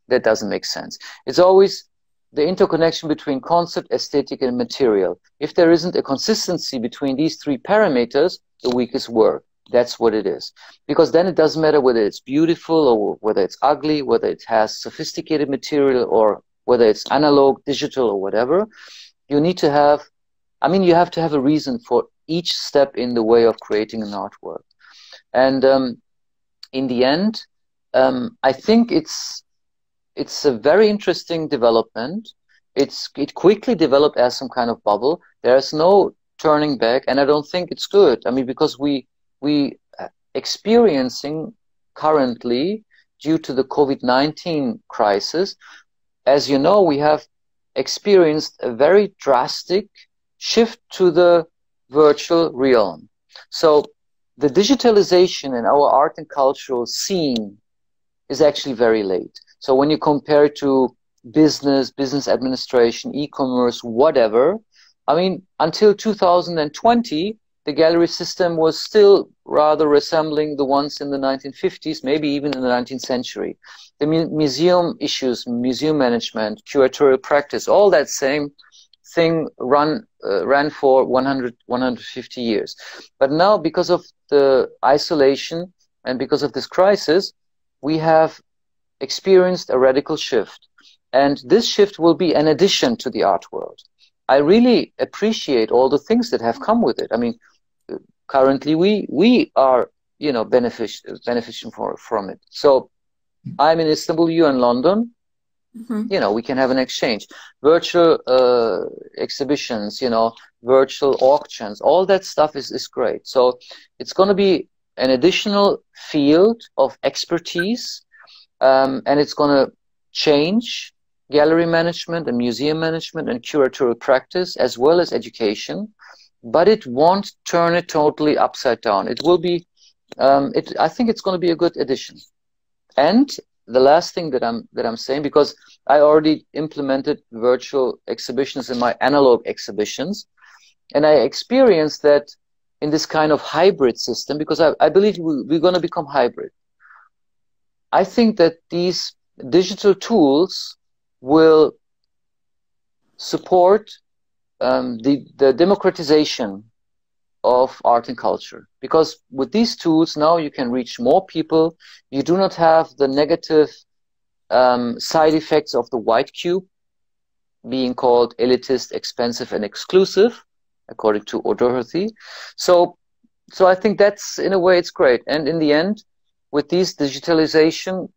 that doesn't make sense. It's always the interconnection between concept, aesthetic, and material. If there isn't a consistency between these three parameters, the weakest work. That's what it is. Because then it doesn't matter whether it's beautiful or whether it's ugly, whether it has sophisticated material or whether it's analog, digital, or whatever. You need to have, I mean, you have to have a reason for each step in the way of creating an artwork. And in the end, I think it's a very interesting development. It quickly developed as some kind of bubble. There's no turning back, and I don't think it's good. I mean, because we experiencing currently, due to the COVID-19 crisis, as you know, we have experienced a very drastic shift to the virtual realm. So the digitalization in our art and cultural scene is actually very late. So when you compare it to business administration, e-commerce, whatever, I mean, until 2020, the gallery system was still rather resembling the ones in the 1950s, maybe even in the 19th century. The museum issues, museum management, curatorial practice, all that same thing ran for 150 years. But now, because of the isolation and because of this crisis, we have experienced a radical shift. And this shift will be an addition to the art world. I really appreciate all the things that have come with it. I mean, currently we are, you know, benefiting from it. So I'm in Istanbul, you're in London. You know, we can have an exchange. Virtual exhibitions, you know, virtual auctions, all that stuff is great. So it's going to be an additional field of expertise, and it's going to change gallery management and museum management and curatorial practice as well as education, but it won't turn it totally upside down. It will be, I think it's going to be a good addition. And the last thing that I'm saying, because I already implemented virtual exhibitions in my analog exhibitions, and I experienced that in this kind of hybrid system, because I believe we're going to become hybrid. I think that these digital tools will support the democratization of art and culture, because with these tools now you can reach more people. You do not have the negative side effects of the white cube being called elitist, expensive, and exclusive, according to O'Doherty. So I think that's, in a way, it's great. And in the end, with this digitalization,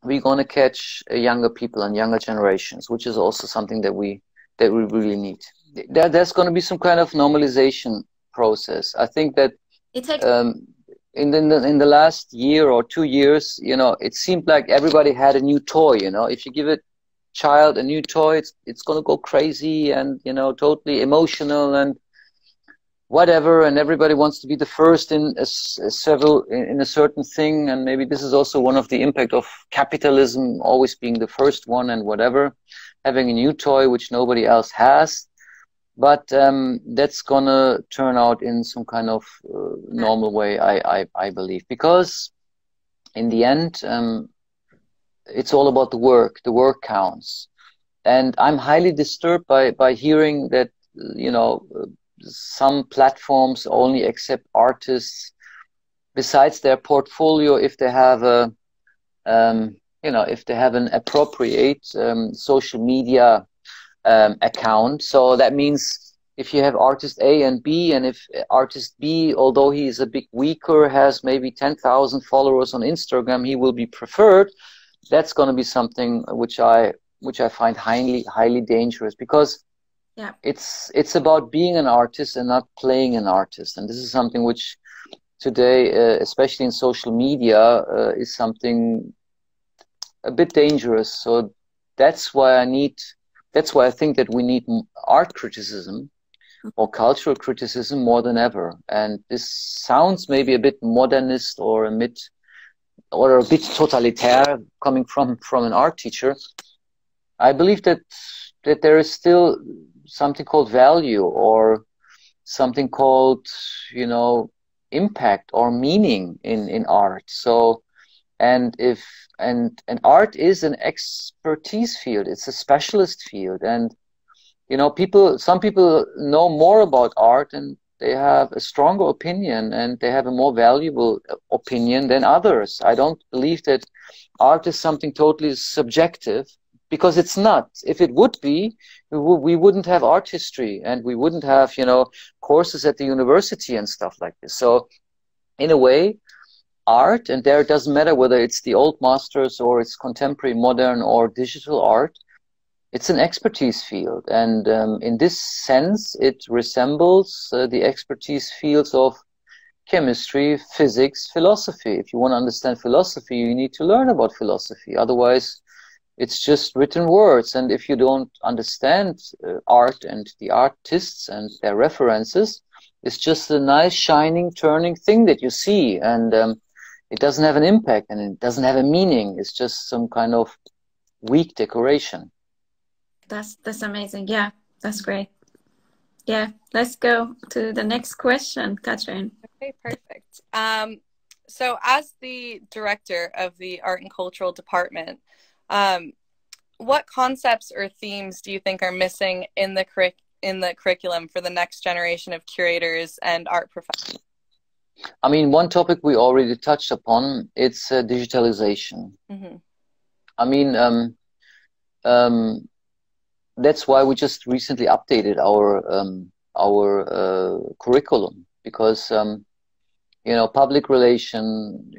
we're going to catch younger people and younger generations, which is also something that we really need. There's going to be some kind of normalization process. I think that it takes in the last year or 2 years, you know, it seemed like everybody had a new toy. You know, if you give a child a new toy, it's going to go crazy and, you know, totally emotional and whatever, and everybody wants to be the first in a certain thing. And maybe this is also one of the impact of capitalism, always being the first one and whatever, having a new toy which nobody else has. But that's gonna turn out in some kind of normal way, I believe, because in the end, it's all about the work. The work counts, and I'm highly disturbed by hearing that, you know, some platforms only accept artists besides their portfolio if they have a, you know, if they have an appropriate social media account. So that means if you have artist A and B, and if artist B, although he is a bit weaker, has maybe 10,000 followers on Instagram, he will be preferred. That's going to be something which I find highly dangerous, because yeah, it's about being an artist and not playing an artist. And this is something which today, especially in social media, is something a bit dangerous. So that's why I think that we need art criticism or cultural criticism more than ever. And this sounds maybe a bit modernist or a bit totalitarian coming from an art teacher. I believe that there is still something called value, or something called, you know, impact or meaning in art. So, and art is an expertise field. It's a specialist field, and you know, some people know more about art and they have a stronger opinion and they have a more valuable opinion than others. I don't believe that art is something totally subjective, because it's not. If it would be, we wouldn't have art history, and we wouldn't have, you know, courses at the university and stuff like this. So in a way, art, and there it doesn't matter whether it's the old masters or it's contemporary, modern, or digital art, it's an expertise field. And in this sense, it resembles the expertise fields of chemistry, physics, philosophy. If you want to understand philosophy, you need to learn about philosophy. Otherwise, it's just written words. And if you don't understand art and the artists and their references, it's just a nice, shining, turning thing that you see. And it doesn't have an impact, and it doesn't have a meaning. It's just some kind of weak decoration. That's amazing. Yeah, that's great. Yeah, let's go to the next question, Catherine. Okay, perfect. So as the director of the Art and Cultural Department, what concepts or themes do you think are missing in the curriculum for the next generation of curators and art professionals? I mean, one topic we already touched upon, it's digitalization. Mm-hmm. I mean, that's why we just recently updated our curriculum, because you know, public relation,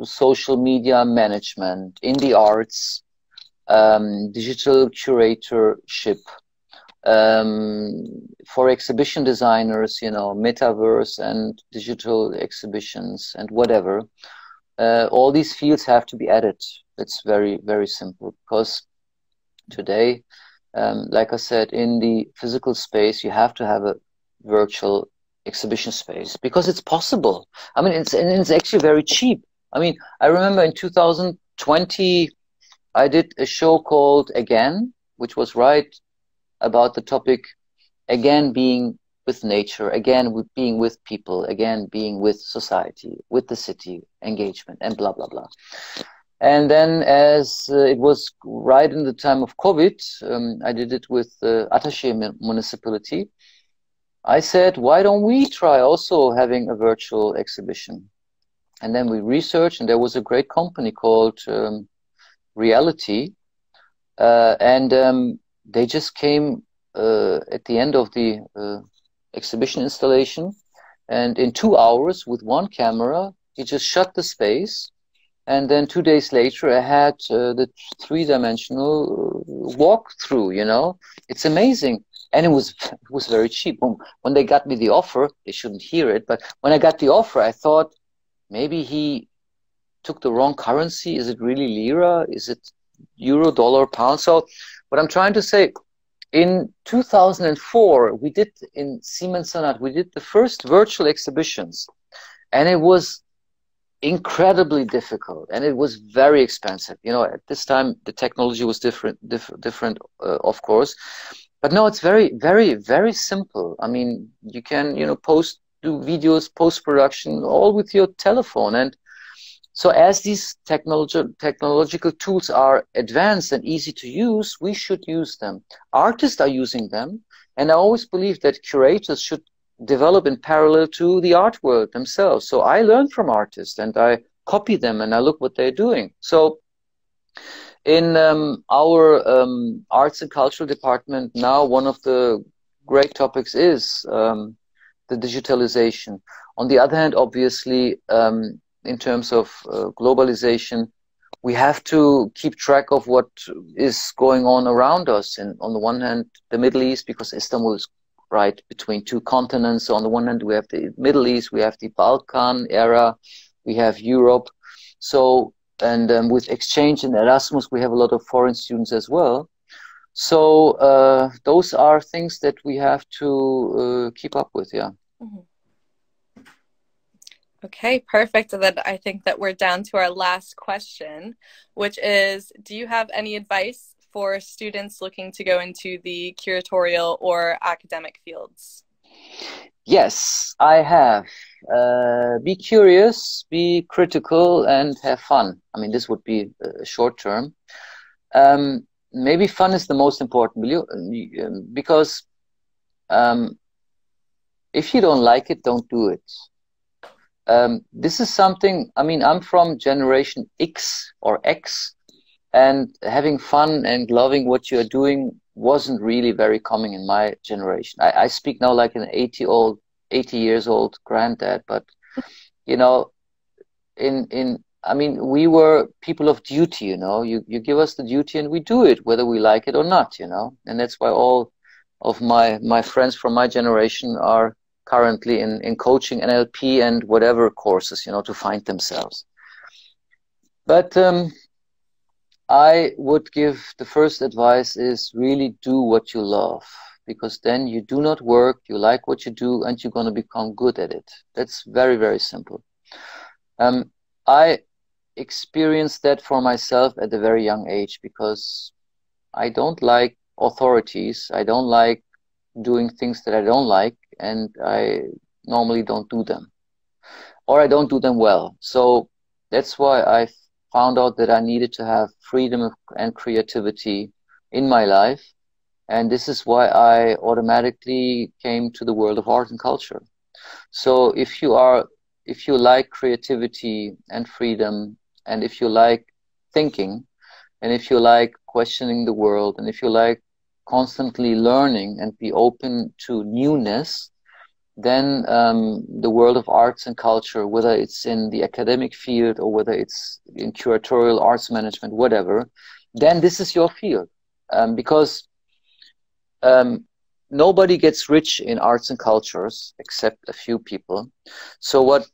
social media management in the arts, digital curatorship, for exhibition designers, you know, metaverse and digital exhibitions and whatever. All these fields have to be added. It's very, very simple, because today, like I said, in the physical space, you have to have a virtual exhibition space because it's possible. I mean, it's actually very cheap. I mean, I remember in 2020, I did a show called Again, which was right about the topic, again being with nature, again being with people, again being with society, with the city, engagement, and blah, blah, blah. And then as it was right in the time of COVID, I did it with the Attaché municipality. I said, why don't we try also having a virtual exhibition? And then we researched, and there was a great company called Reality. And they just came at the end of the exhibition installation. And in 2 hours with one camera, he just shut the space. And then 2 days later, I had the three-dimensional walkthrough, you know. It's amazing. And it was very cheap. When they got me the offer, they shouldn't hear it, but when I got the offer, I thought, maybe he took the wrong currency. Is it really lira? Is it euro, dollar, pound? So what I'm trying to say, in 2004, we did in Siemens Sonat, we did the first virtual exhibitions, and it was incredibly difficult, and it was very expensive. You know, at this time the technology was different, of course, but no, it's very, very, very simple. I mean, you can, you know, do videos, post-production, all with your telephone. And so as these technological tools are advanced and easy to use, we should use them. Artists are using them, and I always believe that curators should develop in parallel to the art world themselves. So I learn from artists, and I copy them, and I look what they're doing. So in our arts and cultural department now, one of the great topics is the digitalization. On the other hand, obviously, in terms of globalization, we have to keep track of what is going on around us. And on the one hand, the Middle East, because Istanbul is right between two continents. So on the one hand, we have the Middle East, we have the Balkan era, we have Europe. So, and with exchange in Erasmus, we have a lot of foreign students as well. So those are things that we have to keep up with, yeah. Mm-hmm. Okay, perfect. And then I think that we're down to our last question, which is, do you have any advice for students looking to go into the curatorial or academic fields? Yes, I have. Be curious, be critical, and have fun. I mean, this would be short term. Maybe fun is the most important, because if you don't like it, don't do it. This is something, I mean, I'm from generation X or X, and having fun and loving what you're doing wasn't really very common in my generation. I speak now like an 80 years old granddad, but you know, I mean, we were people of duty, you know, you give us the duty and we do it, whether we like it or not, you know, and that's why all of my friends from my generation are currently in coaching, NLP and whatever courses, you know, to find themselves. But I would give the first advice is really do what you love, because then you do not work, you like what you do, and you're going to become good at it. That's very, very simple. I experienced that for myself at a very young age, because I don't like authorities. I don't like doing things that I don't like, and I normally don't do them, or I don't do them well. So that's why I found out that I needed to have freedom and creativity in my life. And this is why I automatically came to the world of art and culture. So if you like creativity and freedom, and if you like thinking, and if you like questioning the world, and if you like constantly learning and be open to newness, then the world of arts and culture, whether it's in the academic field or whether it's in curatorial arts management, whatever, then this is your field. Because nobody gets rich in arts and cultures except a few people. So what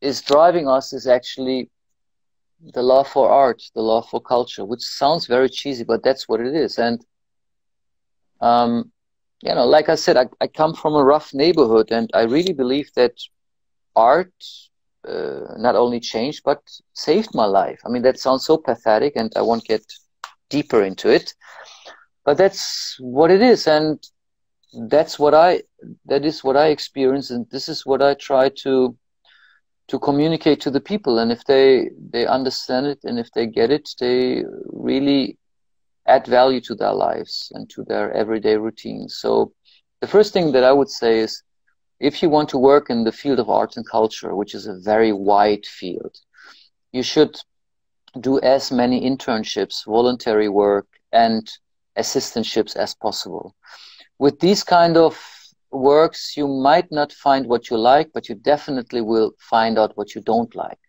is driving us is actually the love for art, the love for culture, which sounds very cheesy, but that's what it is. And you know, like I said, I come from a rough neighborhood, and I really believe that art not only changed, but saved my life. I mean, that sounds so pathetic, and I won't get deeper into it, but that's what it is. And that is what I experience, and this is what I try to communicate to the people. And if they understand it, and if they get it, they really add value to their lives and to their everyday routines. So the first thing that I would say is, if you want to work in the field of art and culture, which is a very wide field, you should do as many internships, voluntary work, and assistantships as possible. With these kind of works, you might not find what you like, but you definitely will find out what you don't like.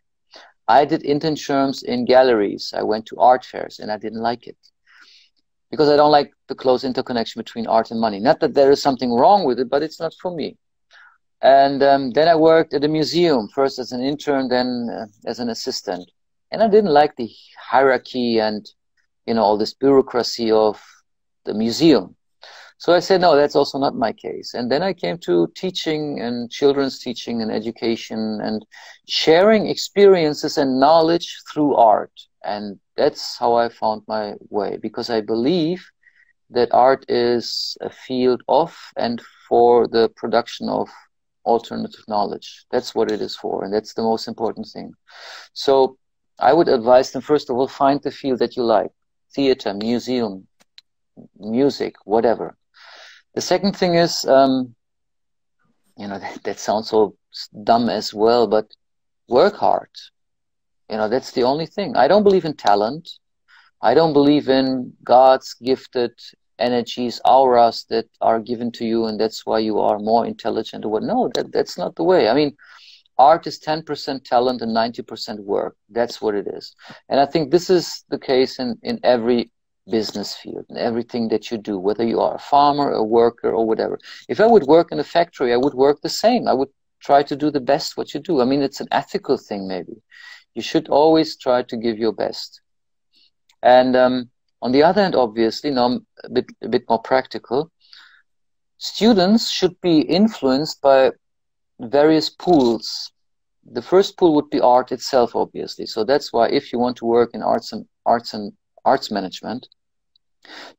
I did internships in galleries. I went to art fairs, and I didn't like it, because I don't like the close interconnection between art and money. Not that there is something wrong with it, but it's not for me. And then I worked at a museum, first as an intern, then as an assistant. And I didn't like the hierarchy and, you know, all this bureaucracy of the museum. So I said, no, that's also not my case. And then I came to teaching and children's teaching and education and sharing experiences and knowledge through art. And that's how I found my way, because I believe that art is a field of and for the production of alternative knowledge. That's what it is for, and that's the most important thing. So I would advise them, first of all, find the field that you like: theater, museum, music, whatever. The second thing is, you know, that sounds so dumb as well, but work hard. You know, that's the only thing. I don't believe in talent. I don't believe in God's gifted energies, auras that are given to you, and that's why you are more intelligent or what. No, that's not the way. I mean, art is 10% talent and 90% work. That's what it is. And I think this is the case in every business field, in everything that you do, whether you are a farmer, a worker, or whatever. If I would work in a factory, I would work the same. I would try to do the best what you do. I mean, it's an ethical thing, maybe. You should always try to give your best. And on the other hand, obviously, now a bit more practical, students should be influenced by various pools. The first pool would be art itself, obviously. So that's why if you want to work in arts management,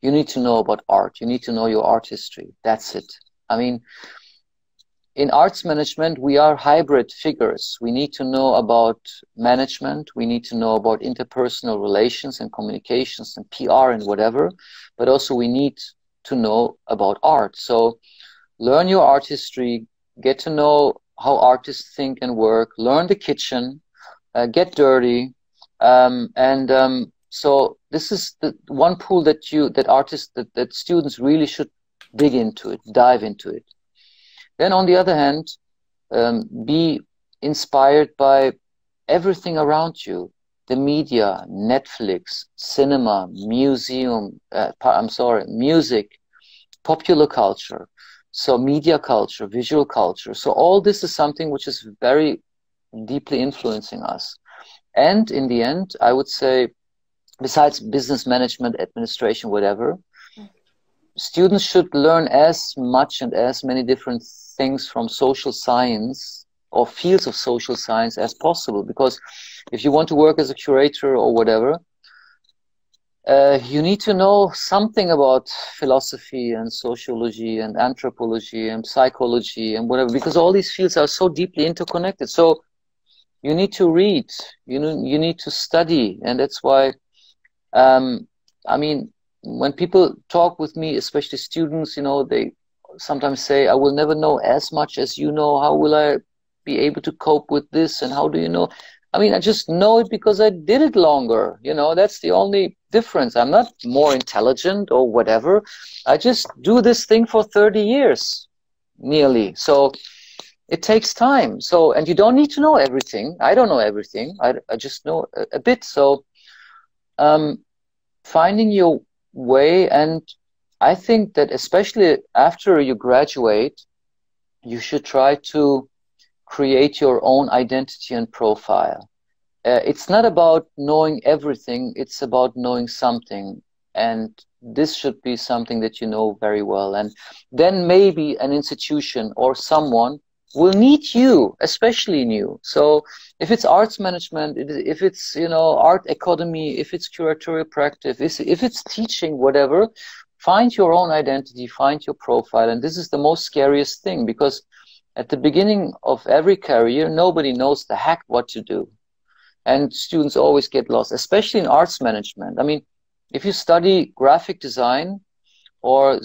you need to know about art. You need to know your art history. That's it. I mean, in arts management, we are hybrid figures. We need to know about management. We need to know about interpersonal relations and communications and PR and whatever. But also we need to know about art. So learn your art history, get to know how artists think and work, learn the kitchen, get dirty. So this is the one pool that that students really should dig into it, dive into it. Then on the other hand, be inspired by everything around you: the media, Netflix, cinema, music, popular culture, so media culture, visual culture. So all this is something which is very deeply influencing us. And in the end, I would say, besides business management, administration, whatever, students should learn as much and as many different things from social science or fields of social science as possible. Because if you want to work as a curator or whatever, you need to know something about philosophy and sociology and anthropology and psychology and whatever, because all these fields are so deeply interconnected. So you need to read, you need to study, and that's why, I mean, when people talk with me, especially students, you know, they sometimes say, I will never know as much as you know. How will I be able to cope with this? And how do you know? I mean, I just know it because I did it longer. You know, that's the only difference. I'm not more intelligent or whatever. I just do this thing for 30 years, nearly. So it takes time. So, and you don't need to know everything. I don't know everything. I just know a bit. So, finding your way, and I think that especially after you graduate, you should try to create your own identity and profile. It's not about knowing everything, it's about knowing something. And this should be something that you know very well. And then maybe an institution or someone will need you, especially new. So if it's arts management, if it's, you know, art academy, if it's curatorial practice, if it's teaching, whatever, find your own identity, find your profile. And this is the most scariest thing, because at the beginning of every career, nobody knows the heck what to do. And students always get lost, especially in arts management. I mean, if you study graphic design or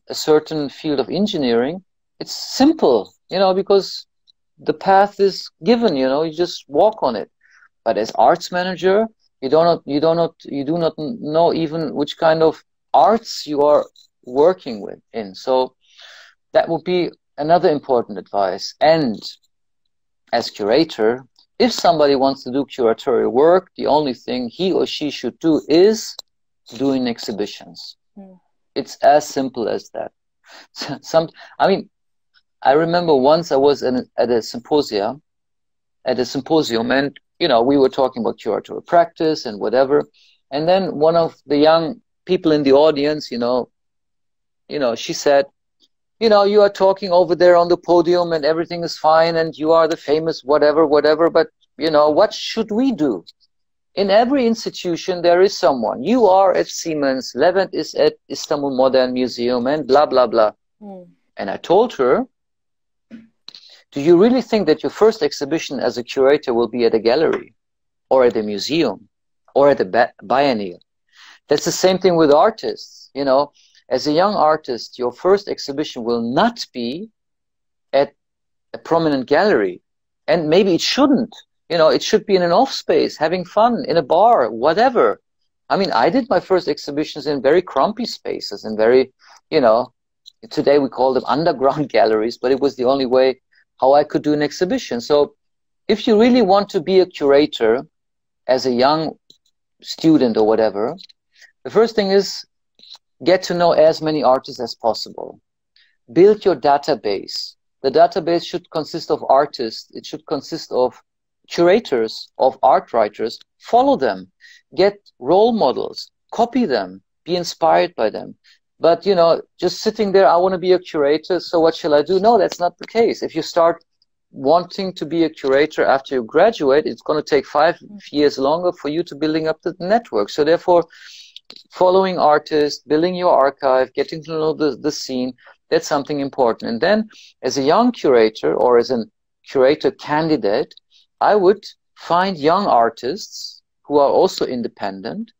a certain field of engineering, it's simple, you know, because the path is given, you know, you just walk on it. But as arts manager, you do not know even which kind of arts you are working with in. So that would be another important advice. And as curator, if somebody wants to do curatorial work, the only thing he or she should do is doing exhibitions. It's as simple as that. I mean, I remember once I was at a symposium, and, you know, we were talking about curatorial practice and whatever. And then one of the young people in the audience, you know, she said, you know, you are talking over there on the podium and everything is fine and you are the famous whatever, but, you know, what should we do? In every institution, there is someone. You are at Siemens, Levent is at Istanbul Modern Museum, and blah, blah, blah. And I told her, do you really think that your first exhibition as a curator will be at a gallery or at a museum or at a biennial? That's the same thing with artists, you know. As a young artist, your first exhibition will not be at a prominent gallery. And maybe it shouldn't. You know, it should be in an off space, having fun, in a bar, whatever. I mean, I did my first exhibitions in very crumpy spaces and very, you know, today we call them underground galleries, but it was the only way how I could do an exhibition. So if you really want to be a curator as a young student or whatever, the first thing is, get to know as many artists as possible. Build your database. The database should consist of artists. It should consist of curators, of art writers. Follow them. Get role models. Copy them. Be inspired by them. But, you know, just sitting there, I want to be a curator, so what shall I do? No, that's not the case. If you start wanting to be a curator after you graduate, it's going to take 5 years longer for you to building up the network. So therefore, following artists, building your archive, getting to know the scene, that's something important. And then as a young curator or as a curator candidate, I would find young artists who are also independent.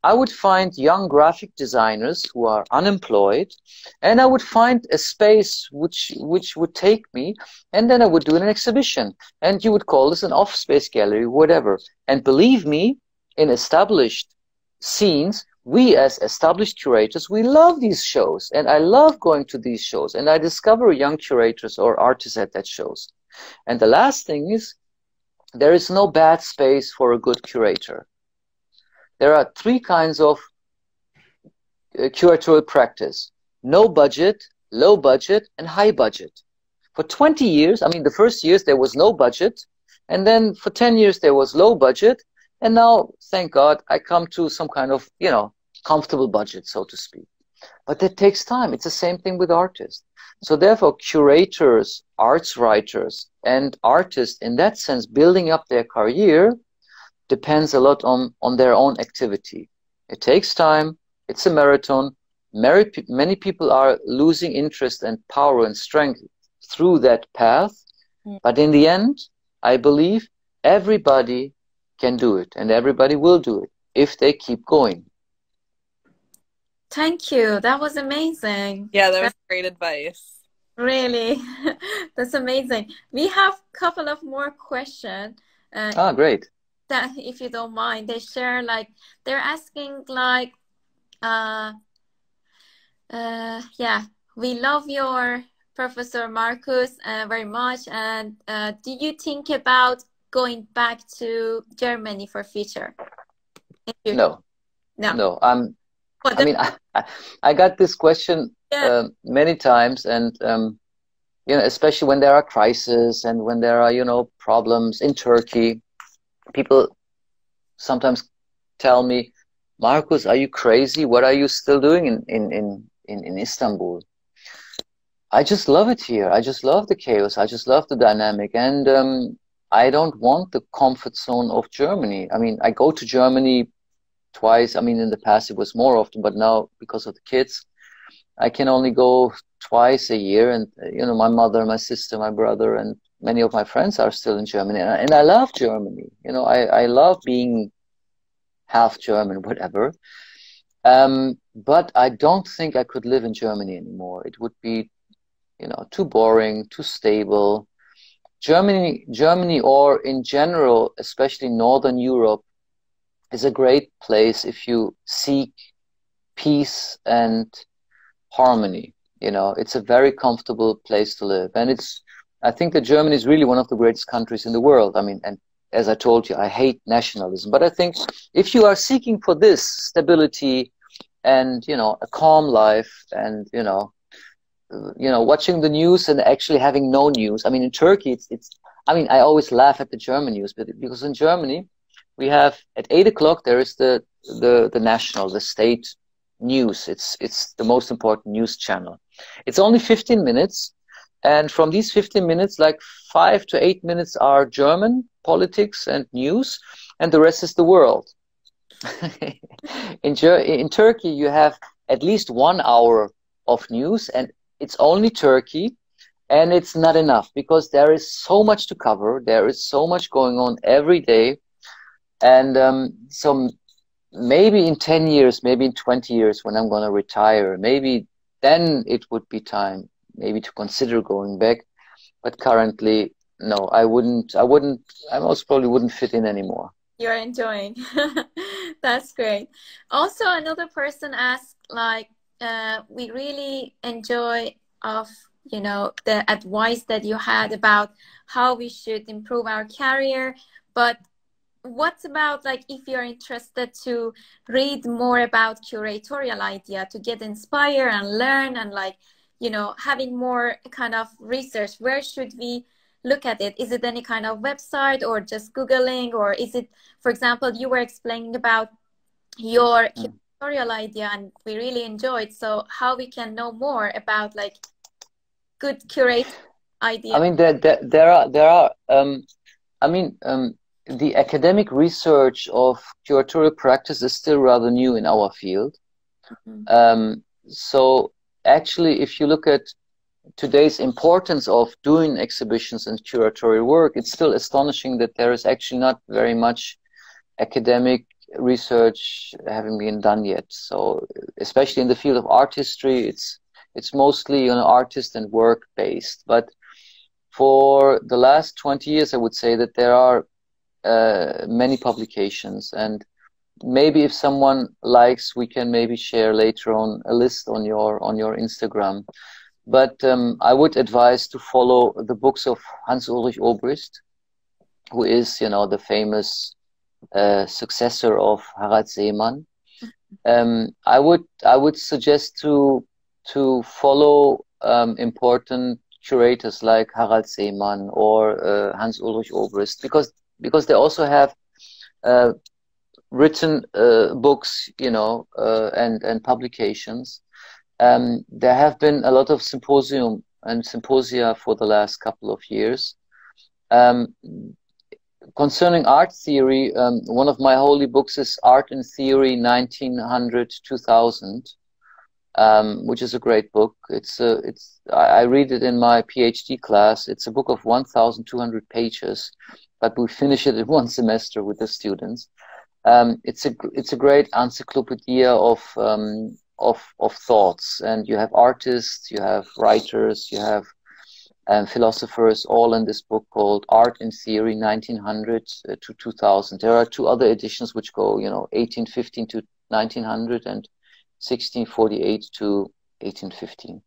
I would find young graphic designers who are unemployed, and I would find a space which would take me, and then I would do an exhibition. And you would call this an off-space gallery, whatever. And believe me, in established scenes, we as established curators, we love these shows, and I love going to these shows, and I discover young curators or artists at that shows. And the last thing is, there is no bad space for a good curator. There are 3 kinds of curatorial practice: no budget, low budget, and high budget. For 20 years, I mean, the first years there was no budget, and then for 10 years there was low budget. And now, thank God, I come to some kind of, you know, comfortable budget, so to speak. But that takes time. It's the same thing with artists. So therefore, curators, arts writers, and artists, in that sense, building up their career depends a lot on their own activity. It takes time. It's a marathon. Many people are losing interest and power and strength through that path. But in the end, I believe everybody can do it, and everybody will do it if they keep going. Thank you. That was amazing. Yeah, that was great advice. Really, that's amazing. We have a couple of more questions. Great. That, if you don't mind, they share like they're asking like, yeah, we love your Professor Marcus very much, and do you think about going back to Germany for future? No. I mean, I got this question many times, and you know, especially when there are crises and when there are, you know, problems in Turkey, people sometimes tell me, Marcus, are you crazy? What are you still doing in Istanbul? I just love it here. I just love the chaos. I just love the dynamic, and I don't want the comfort zone of Germany. I mean, I go to Germany twice. I mean, in the past it was more often, but now because of the kids, I can only go twice a year. And you know, my mother, my sister, my brother, and many of my friends are still in Germany, and I love Germany. You know, I love being half German, whatever. But I don't think I could live in Germany anymore. It would be, you know, too boring, too stable. Germany, or in general, especially Northern Europe, is a great place if you seek peace and harmony. You know, it's a very comfortable place to live, and I think that Germany is really one of the greatest countries in the world. I mean, and as I told you, I hate nationalism, but I think if you are seeking for this stability and, you know, a calm life, and you know, watching the news and actually having no news. I mean, in Turkey, I mean, I always laugh at the German news, but because in Germany, we have at 8 o'clock, there is the state news. It's the most important news channel. It's only 15 minutes. And from these 15 minutes, like 5 to 8 minutes are German politics and news, and the rest is the world. In Turkey, you have at least 1 hour of news, and it's only Turkey, and it's not enough because there is so much to cover. There is so much going on every day. And so maybe in 10 years, maybe in 20 years, when I'm going to retire, maybe then it would be time maybe to consider going back. But currently, no, I most probably wouldn't fit in anymore. You're enjoying. That's great. Also, another person asked, like, we really enjoy you know, the advice that you had about how we should improve our career, but what about, like, if you're interested to read more about curatorial idea, to get inspired and learn, and, like, you know, having more kind of research, where should we look at it? Is it any kind of website, or just Googling, or is it, for example, you were explaining about your curatorial idea and we really enjoyed, so how we can know more about, like, good curate idea? I mean, there are I mean, the academic research of curatorial practice is still rather new in our field. So actually, if you look at today's importance of doing exhibitions and curatorial work, it's still astonishing that there is actually not very much academic research having been done yet. So especially in the field of art history, it's mostly, you know, artist and work based. But for the last 20 years, I would say that there are many publications, and maybe if someone likes, we can maybe share later on a list on your Instagram. But I would advise to follow the books of Hans-Ulrich Obrist, who is, you know, the famous successor of Harald Seemann. I would suggest to follow important curators like Harald Seemann or Hans-Ulrich Obrist, because they also have written books, you know, and publications. There have been a lot of symposia for the last couple of years. concerning art theory, one of my holy books is Art and Theory 1900-2000, which is a great book. I read it in my PhD class. It's a book of 1,200 pages, but we finish it in one semester with the students. It's a great encyclopedia of thoughts, and you have artists, you have writers, you have philosophers, all in this book called Art and Theory 1900-2000. There are two other editions which go, 1815 to 1900 and 1648 to 1815.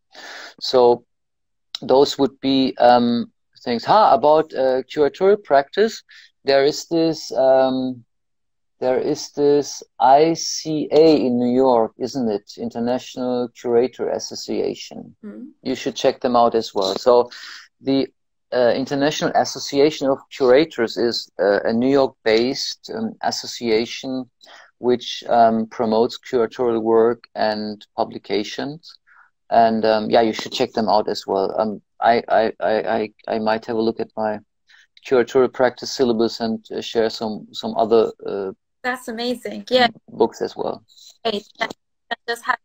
So those would be things. About curatorial practice, there is this ICA in New York, isn't it? International Curator Association. Mm-hmm. You should check them out as well. So the International Association of Curators is a New York-based association which promotes curatorial work and publications. And you should check them out as well. I might have a look at my curatorial practice syllabus and share some other that's amazing. Yeah, books as well. Great. Just have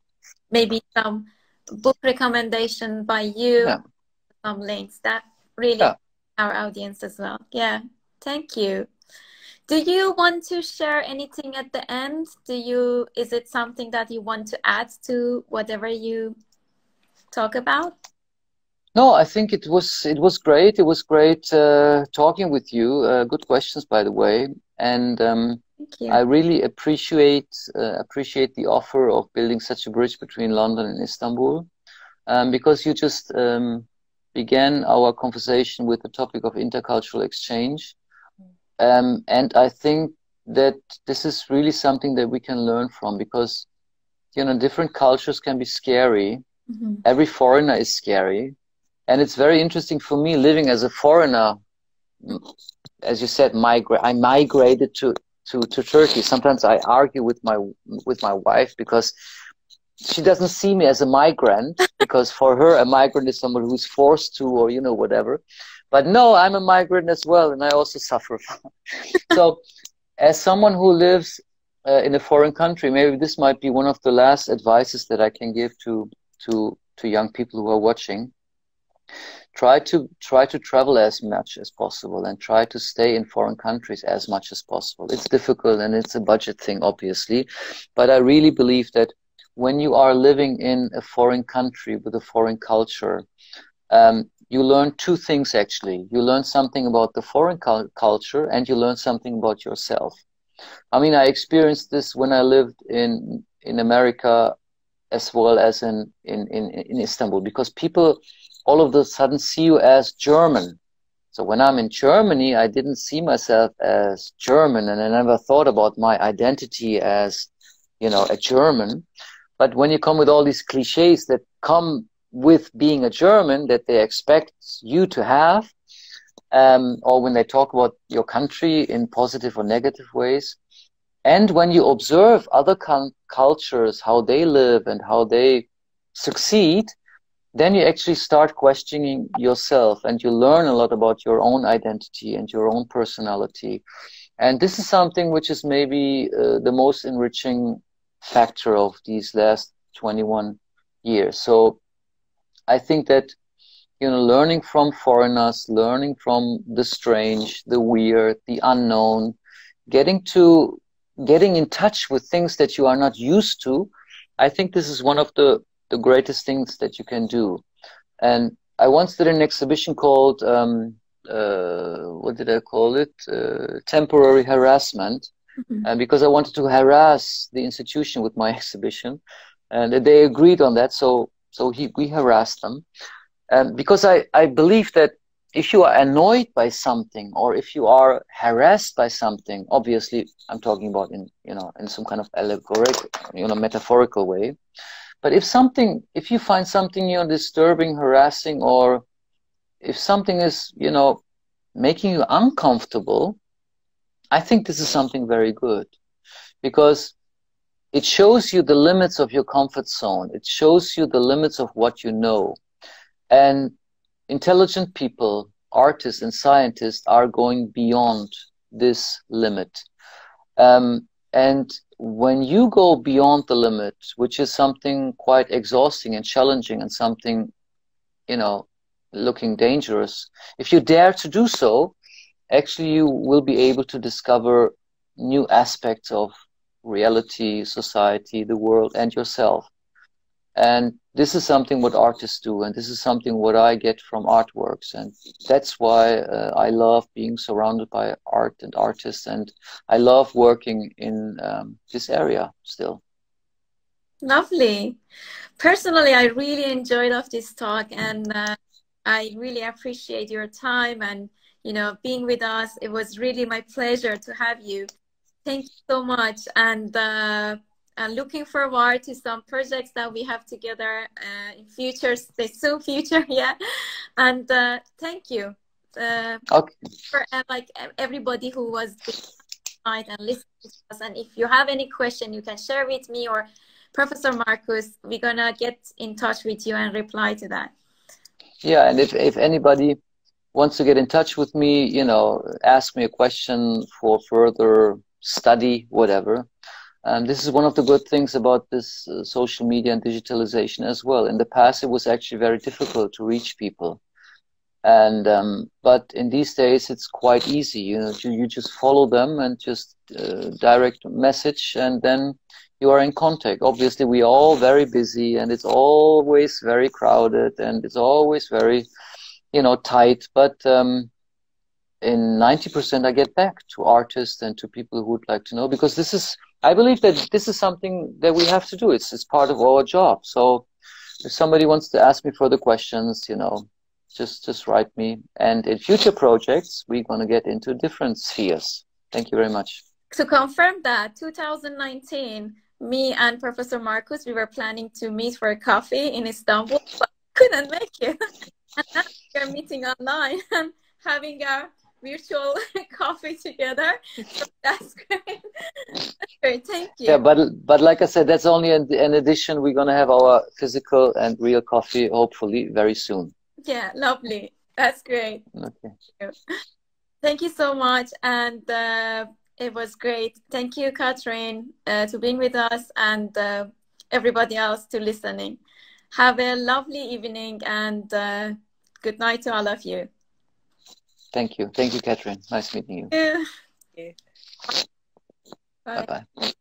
maybe some book recommendation by you, some links that really our audience as well. Yeah, thank you. Do you want to share anything at the end? Is it something that you want to add to whatever you talk about? No, I think it was great. It was great talking with you. Good questions, by the way. And I really appreciate the offer of building such a bridge between London and Istanbul, because you just began our conversation with the topic of intercultural exchange. And I think that this is really something that we can learn from, because, different cultures can be scary. Mm-hmm. Every foreigner is scary. And it's very interesting for me living as a foreigner. As you said, I migrated to Turkey. Sometimes I argue with my wife because she doesn't see me as a migrant, because for her a migrant is someone who's forced to, or whatever. But no, I'm a migrant as well, and I also suffer. So, as someone who lives in a foreign country, maybe this might be one of the last advices that I can give to young people who are watching. Try to travel as much as possible, and try to stay in foreign countries as much as possible. It's difficult, and it's a budget thing, obviously. But I really believe that when you are living in a foreign country with a foreign culture, you learn two things, actually. You learn something about the foreign culture, and you learn something about yourself. I mean, I experienced this when I lived in America as well as in Istanbul, because people all of a sudden see you as German. So when I'm in Germany, I didn't see myself as German, and I never thought about my identity as, a German. But when you come with all these cliches that come with being a German, that they expect you to have, or when they talk about your country in positive or negative ways, and when you observe other cultures, how they live and how they succeed, then you actually start questioning yourself, and you learn a lot about your own identity and your own personality. And this is something which is maybe the most enriching factor of these last 21 years. So I think that, learning from foreigners, learning from the strange, the weird, the unknown, getting in touch with things that you are not used to, I think this is one of the greatest things that you can do. And I once did an exhibition called, what did I call it? Temporary harassment. Mm-hmm. Because I wanted to harass the institution with my exhibition. And they agreed on that. So we harassed them. Because I believe that if you are annoyed by something, or if you are harassed by something, obviously I'm talking about in some kind of allegorical, metaphorical way. But if you find something, disturbing, harassing, or if something is, making you uncomfortable, I think this is something very good, because it shows you the limits of your comfort zone. It shows you the limits of what you know. And intelligent people, artists and scientists are going beyond this limit. And when you go beyond the limit, which is something quite exhausting and challenging and something, you know, looking dangerous, if you dare to do so, actually you will be able to discover new aspects of reality, society, the world, and yourself. And this is something what artists do, and this is something what I get from artworks, and that's why I love being surrounded by art and artists, and I love working in this area still. Lovely. Personally, I really enjoyed of this talk, and I really appreciate your time and, you know, being with us. It was really my pleasure to have you. Thank you so much, and looking forward to some projects that we have together in future, the soon future, yeah. And thank you Okay. for like everybody who was tonight and listening to us. And if you have any question, you can share with me or Professor Marcus. We're gonna get in touch with you and reply to that. Yeah, and if anybody wants to get in touch with me, you know, ask me a question for further study, whatever. This is one of the good things about this social media and digitalization as well. In the past, it was actually very difficult to reach people. And but in these days, it's quite easy. You know, you just follow them and just direct message, and then you are in contact. Obviously, we are all very busy, and it's always very crowded, and it's always very, you know, tight. But in 90%, I get back to artists and to people who would like to know, because this is, I believe that this is something that we have to do. It's part of our job. So if somebody wants to ask me further questions, you know, just write me. And in future projects, we're going to get into different spheres. Thank you very much. To confirm that, 2019, me and Professor Marcus, we were planning to meet for a coffee in Istanbul, but couldn't make it. And now we're meeting online and having a virtual coffee together. So that's great. That's great. Thank you. Yeah, but like I said, that's only an addition. We're going to have our physical and real coffee, hopefully, very soon. Yeah, lovely. That's great. Okay. Thank you so much. And it was great. Thank you, Catherine, to being with us, and everybody else to listening. Have a lovely evening, and good night to all of you. Thank you. Thank you, Catherine. Nice meeting you. Yeah. Bye-bye.